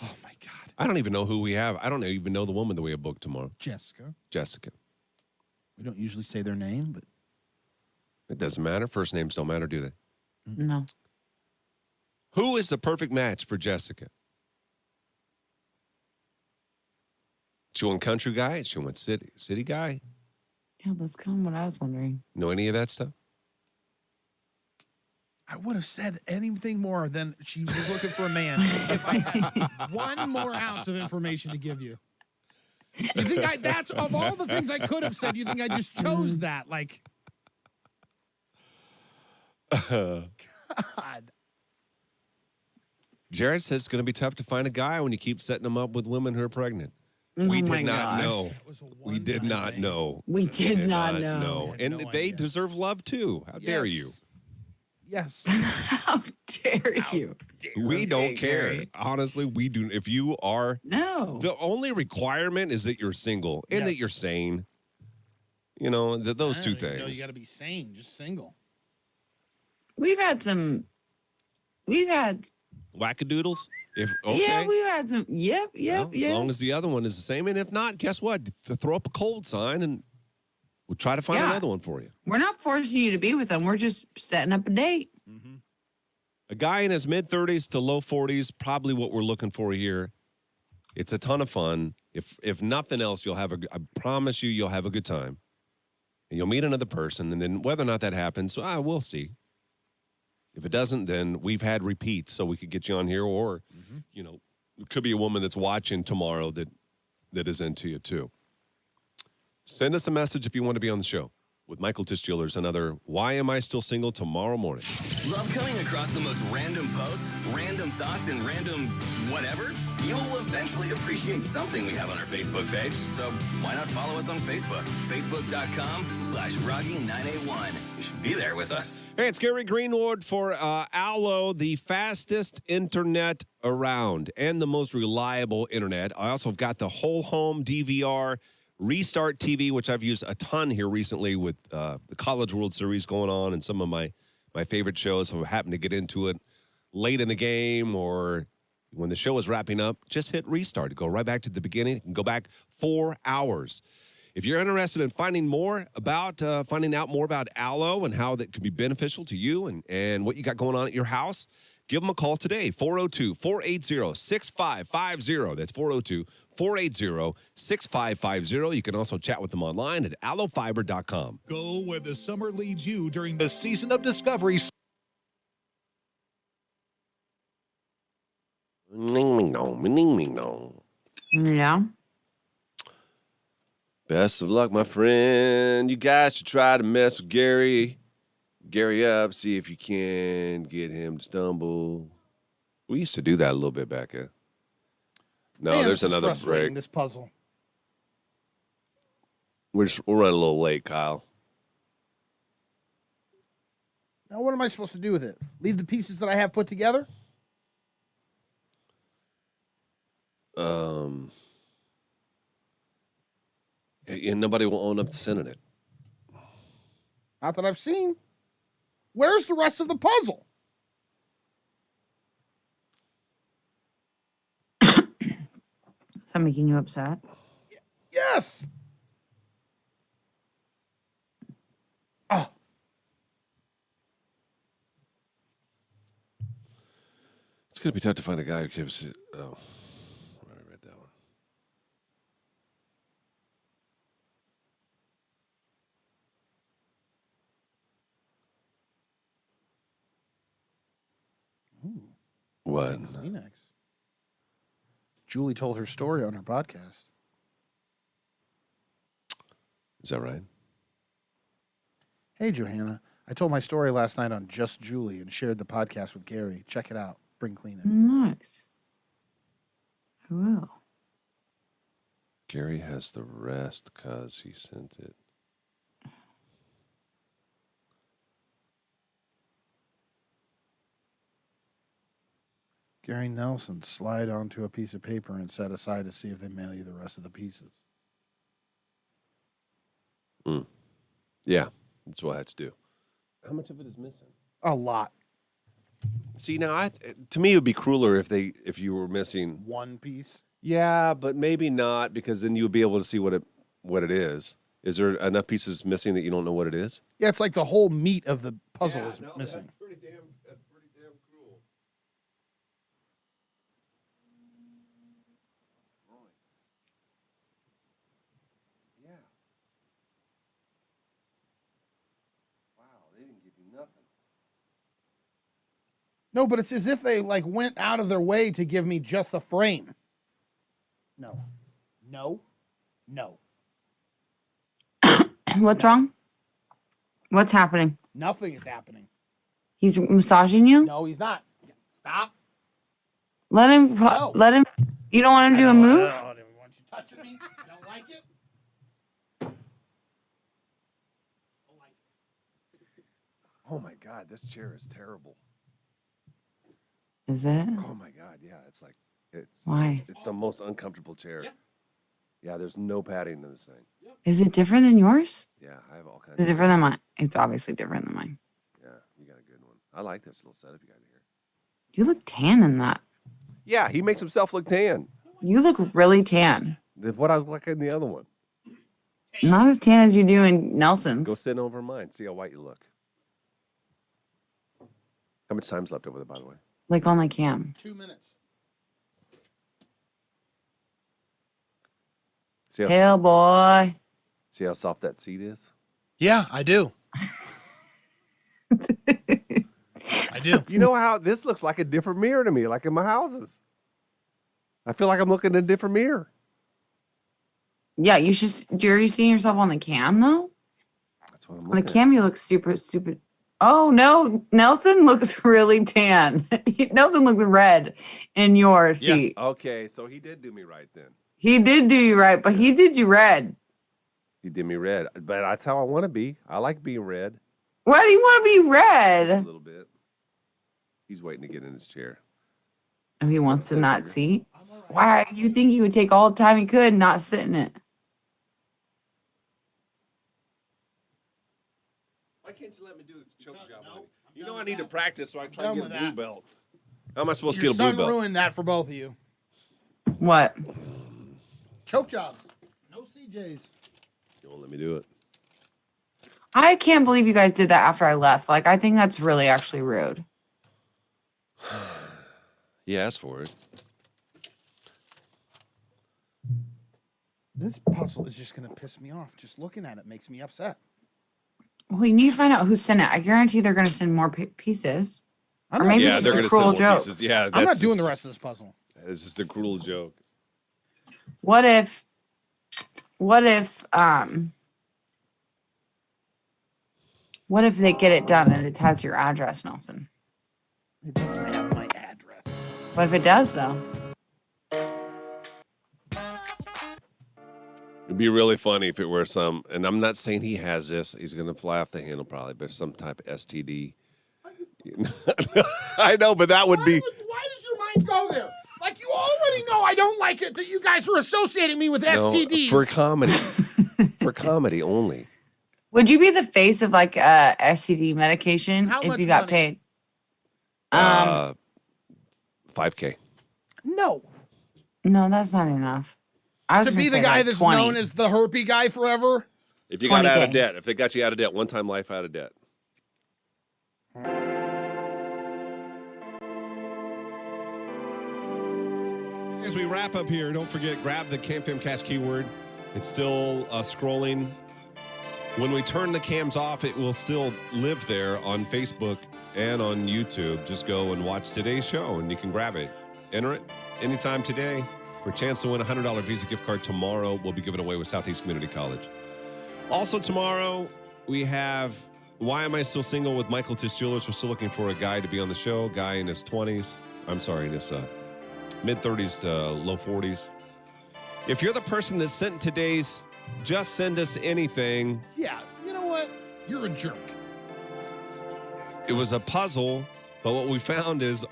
Oh, my God. I don't even know who we have. I don't even know the woman that we have booked tomorrow. Jessica. Jessica. We don't usually say their name, but. It doesn't matter. First names don't matter, do they? No. Who is the perfect match for Jessica? She want country guy? She want city guy? Yeah, that's kind of what I was wondering. Know any of that stuff? I would have said anything more than she was looking for a man if I had one more ounce of information to give you. You think that's of all the things I could have said, you think I just chose that? Like, God. Jared says it's going to be tough to find a guy when you keep setting them up with women who are pregnant. We did not know. We did not know. We did not know. No. And they deserve love too. How dare you? Yes. How dare you? We don't care. Honestly, we do. If you are, No. the only requirement is that you're single and that you're sane. You know, those two things. You got to be sane, just single. We've had Wackadoodles? Yeah, we've had some. Yep. As long as the other one is the same. And if not, guess what? Throw up a cold sign and we'll try to find another one for you. We're not forcing you to be with them. We're just setting up a date. Mm-hmm. A guy in his mid-30s to low 40s, probably what we're looking for here. It's a ton of fun. If nothing else, I promise you'll have a good time. And you'll meet another person. And then whether or not that happens, we'll see. If it doesn't, then we've had repeats, so we could get you on here. Or, it could be a woman that's watching tomorrow that is into you, too. Send us a message if you want to be on the show with Michael Tischuller's another Why Am I Still Single tomorrow morning. Love coming across the most random posts, random thoughts, and random whatever? You'll eventually appreciate something we have on our Facebook page. So why not follow us on Facebook? Facebook.com/Froggy981. You should be there with us. Hey, it's Gary Greenwood for Allo, the fastest internet around and the most reliable internet. I also have got the whole home DVR Restart TV, which I've used a ton here recently with the College World Series going on and some of my favorite shows. If I happen to get into it late in the game or when the show is wrapping up, just hit restart. Go right back to the beginning. You can go back 4 hours. If you're interested in finding out more about Allo and how that could be beneficial to you and what you got going on at your house, give them a call today, 402-480-6550. That's 402-480-6550. You can also chat with them online at allofiber.com. Go where the summer leads you during the season of discovery. Yeah. Best of luck, my friend. You guys should try to mess with Gary up, see if you can get him to stumble. We used to do that a little bit back here. No, Man, there's this is another frustrating, break. This puzzle. We're running a little late, Kyle. Now, what am I supposed to do with it? Leave the pieces that I have put together? And nobody will own up to sending it. Not that I've seen. Where's the rest of the puzzle? Is that making you upset? Yes. Oh. It's going to be tough to find a guy who gives it. Oh, I read that one. Ooh. What? Kleenex. Julie told her story on her podcast. Is that right? Hey, Johanna. I told my story last night on Just Julie and shared the podcast with Gary. Check it out. Bring Kleenex. Nice. I will. Gary has the rest because he sent it. Gary Nelson, slide onto a piece of paper and set aside to see if they mail you the rest of the pieces. Yeah, that's what I had to do. How much of it is missing? A lot. See, now, to me, it would be crueler if you were missing. One piece. Yeah, but maybe not, because then you would be able to see what it is. Is there enough pieces missing that you don't know what it is? Yeah, it's like the whole meat of the puzzle is missing. That's pretty damn cruel. Yeah. Wow, they didn't give you nothing. No, but it's as if they like went out of their way to give me just the frame. No. No. No. What's wrong? What's happening? Nothing is happening. He's massaging you? No, he's not. Stop. Let him. No. Let him. You don't want him to do a move? I don't want you touching me. I don't like it. Oh my God, this chair is terrible. Is it? Oh my God, yeah, it's Why? It's the most uncomfortable chair. Yeah, there's no padding in this thing. Is it different than yours? Yeah, I have all kinds. Is it different than mine? It's obviously different than mine. Yeah, you got a good one. I like this little setup you got here. You look tan in that. Yeah, he makes himself look tan. You look really tan. What I look like in the other one. Not as tan as you do in Nelson's. Go sit over mine. See how white you look. How much time's left over there, by the way? Like on the cam. 2 minutes. Hell, boy. See how soft that seat is? Yeah, I do. I do. You know how this looks like a different mirror to me, like in my houses. I feel like I'm looking in a different mirror. Yeah, you should. Are you seeing yourself on the cam though? That's what I'm On the looking cam, you look super. Oh no, Nelson looks really tan. Nelson looks red in your seat. Yeah. Okay, so he did do me right then. He did do you right, but he did you red. He did me red, but that's how I want to be. I like being red. Why do you want to be red? Just a little bit. He's waiting to get in his chair. Oh, he wants to not see. Why? You think he would take all the time he could and not sit in it? Why can't you let me do a choke job? You know I need to practice, so I try to done get a with blue that. belt. How am I supposed Your to get a son blue belt? ruined that for both of you. What? Choke jobs. No CJs. You won't let me do it. I can't believe you guys did that after I left. Like, I think that's really actually rude. He asked for it. This puzzle is just going to piss me off. Just looking at it makes me upset. Well, you need to find out who sent it. I guarantee they're going to send more pieces. Or maybe Yeah, it's they're just going a to send cruel more joke. pieces. Yeah, I'm not that's doing the just- rest of this puzzle. It's just a cruel joke. What if they get it done and it has your address, Nelson? It doesn't have my address. What if it does, though? It'd be really funny if it were some, and I'm not saying he has this. He's going to fly off the handle probably, but some type of STD. I know, but that would be. Why does your mind go there? Like, you already know I don't like it that you guys are associating me with STDs. For comedy. For comedy only. Would you be the face of like a STD medication How if much you got money? paid? 5K. No. No, that's not enough. I was To gonna be the say, guy like, that's 20. known as the herpy guy forever. If you got out of 20K. debt, if they got you out of debt, one time life out of debt. As we wrap up here, don't forget, grab the Cam Fam Cash keyword. It's still scrolling. When we turn the cams off, it will still live there on Facebook and on YouTube. Just go and watch today's show, and you can grab it. Enter it anytime today for a chance to win a $100 Visa gift card. Tomorrow, we'll be giving away with Southeast Community College. Also tomorrow, we have Why Am I Still Single with Michael Tisch Jewelers. We're still looking for a guy to be on the show, guy in his 20s. I'm sorry, in his mid-30s to low 40s. If you're the person that sent today's Just Send Us Anything, Yeah, you know what? You're a jerk. it was a puzzle, but what we found is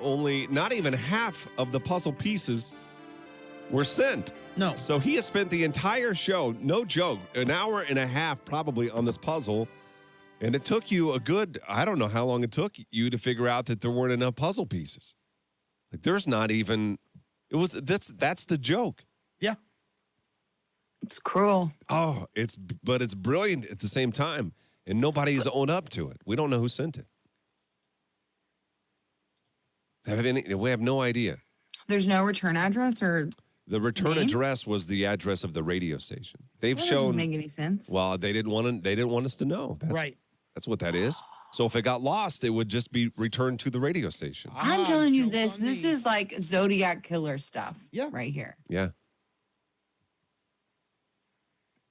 not even half of the puzzle pieces were sent. No. So he has spent the entire show, no joke, an hour and a half probably on this puzzle, And it took you I don't know how long it took you to figure out that there weren't enough puzzle pieces. Like there's not even, that's the joke. Yeah. It's cruel. Oh, but it's brilliant at the same time. And nobody's owned up to it. We don't know who sent it. We have no idea. There's no return address or The return name? address was the address of the radio station. They've that shown. doesn't make any sense. Well, they didn't want us to know. Right. That's what that is. So if it got lost, it would just be returned to the radio station. I'm telling you joke this. on This me. is like Zodiac killer stuff. Yeah. Right here. Yeah.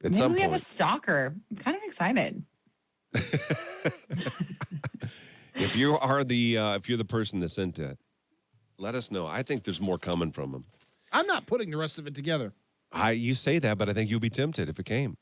At Maybe some we point. have a stalker. I'm kind of excited. If you're the person that sent it, let us know. I think there's more coming from them. I'm not putting the rest of it together. You say that, but I think you'll be tempted if it came.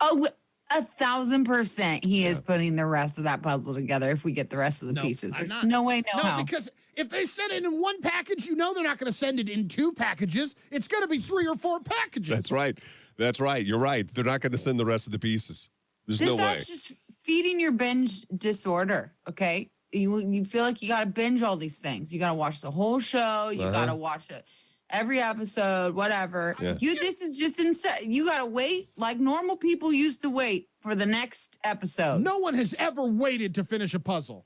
Oh, 1,000% he is putting the rest of that puzzle together if we get the rest of the No, pieces. I'm There's not. no way, no No, how. because if they send it in one package, you know they're not going to send it in 2 packages. It's going to be 3 or 4 packages. That's right. That's right. You're right. They're not going to send the rest of the pieces. There's no way. That's just feeding your binge disorder, okay? You feel like you got to binge all these things. You got to watch the whole show. You got to watch it. Every episode, whatever. Yeah. This is just insane. You got to wait like normal people used to wait for the next episode. No one has ever waited to finish a puzzle.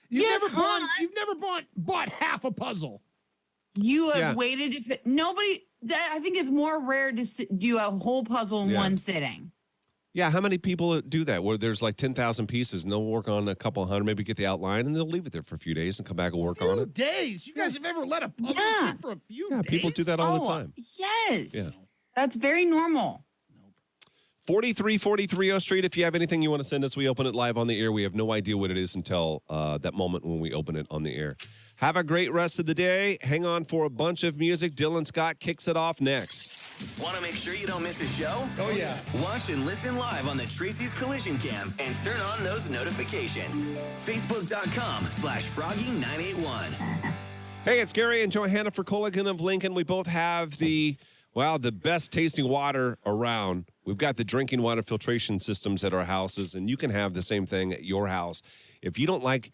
You've Yes, never bought half a puzzle. You have Yeah. waited. I think it's more rare to do a whole puzzle in Yeah. one sitting. Yeah, how many people do that where there's like 10,000 pieces and they'll work on a couple hundred, maybe get the outline, and they'll leave it there for a few days and come back and work on it? Days. You guys have ever let a puzzle Yeah. sit for a few Yeah, days? people do that all the time. Yes. Yeah. That's very normal. 4343 Street. If you have anything you want to send us, we open it live on the air. We have no idea what it is until that moment when we open it on the air. Have a great rest of the day. Hang on for a bunch of music. Dylan Scott kicks it off next. Want to make sure you don't miss a show? Oh, yeah. Watch and listen live on the Tracy's Collision Cam and turn on those notifications. Facebook.com/Froggy981. Hey, it's Gary and Johanna for Colligan of Lincoln. We both have the best tasting water around. We've got the drinking water filtration systems at our houses, and you can have the same thing at your house. If you don't like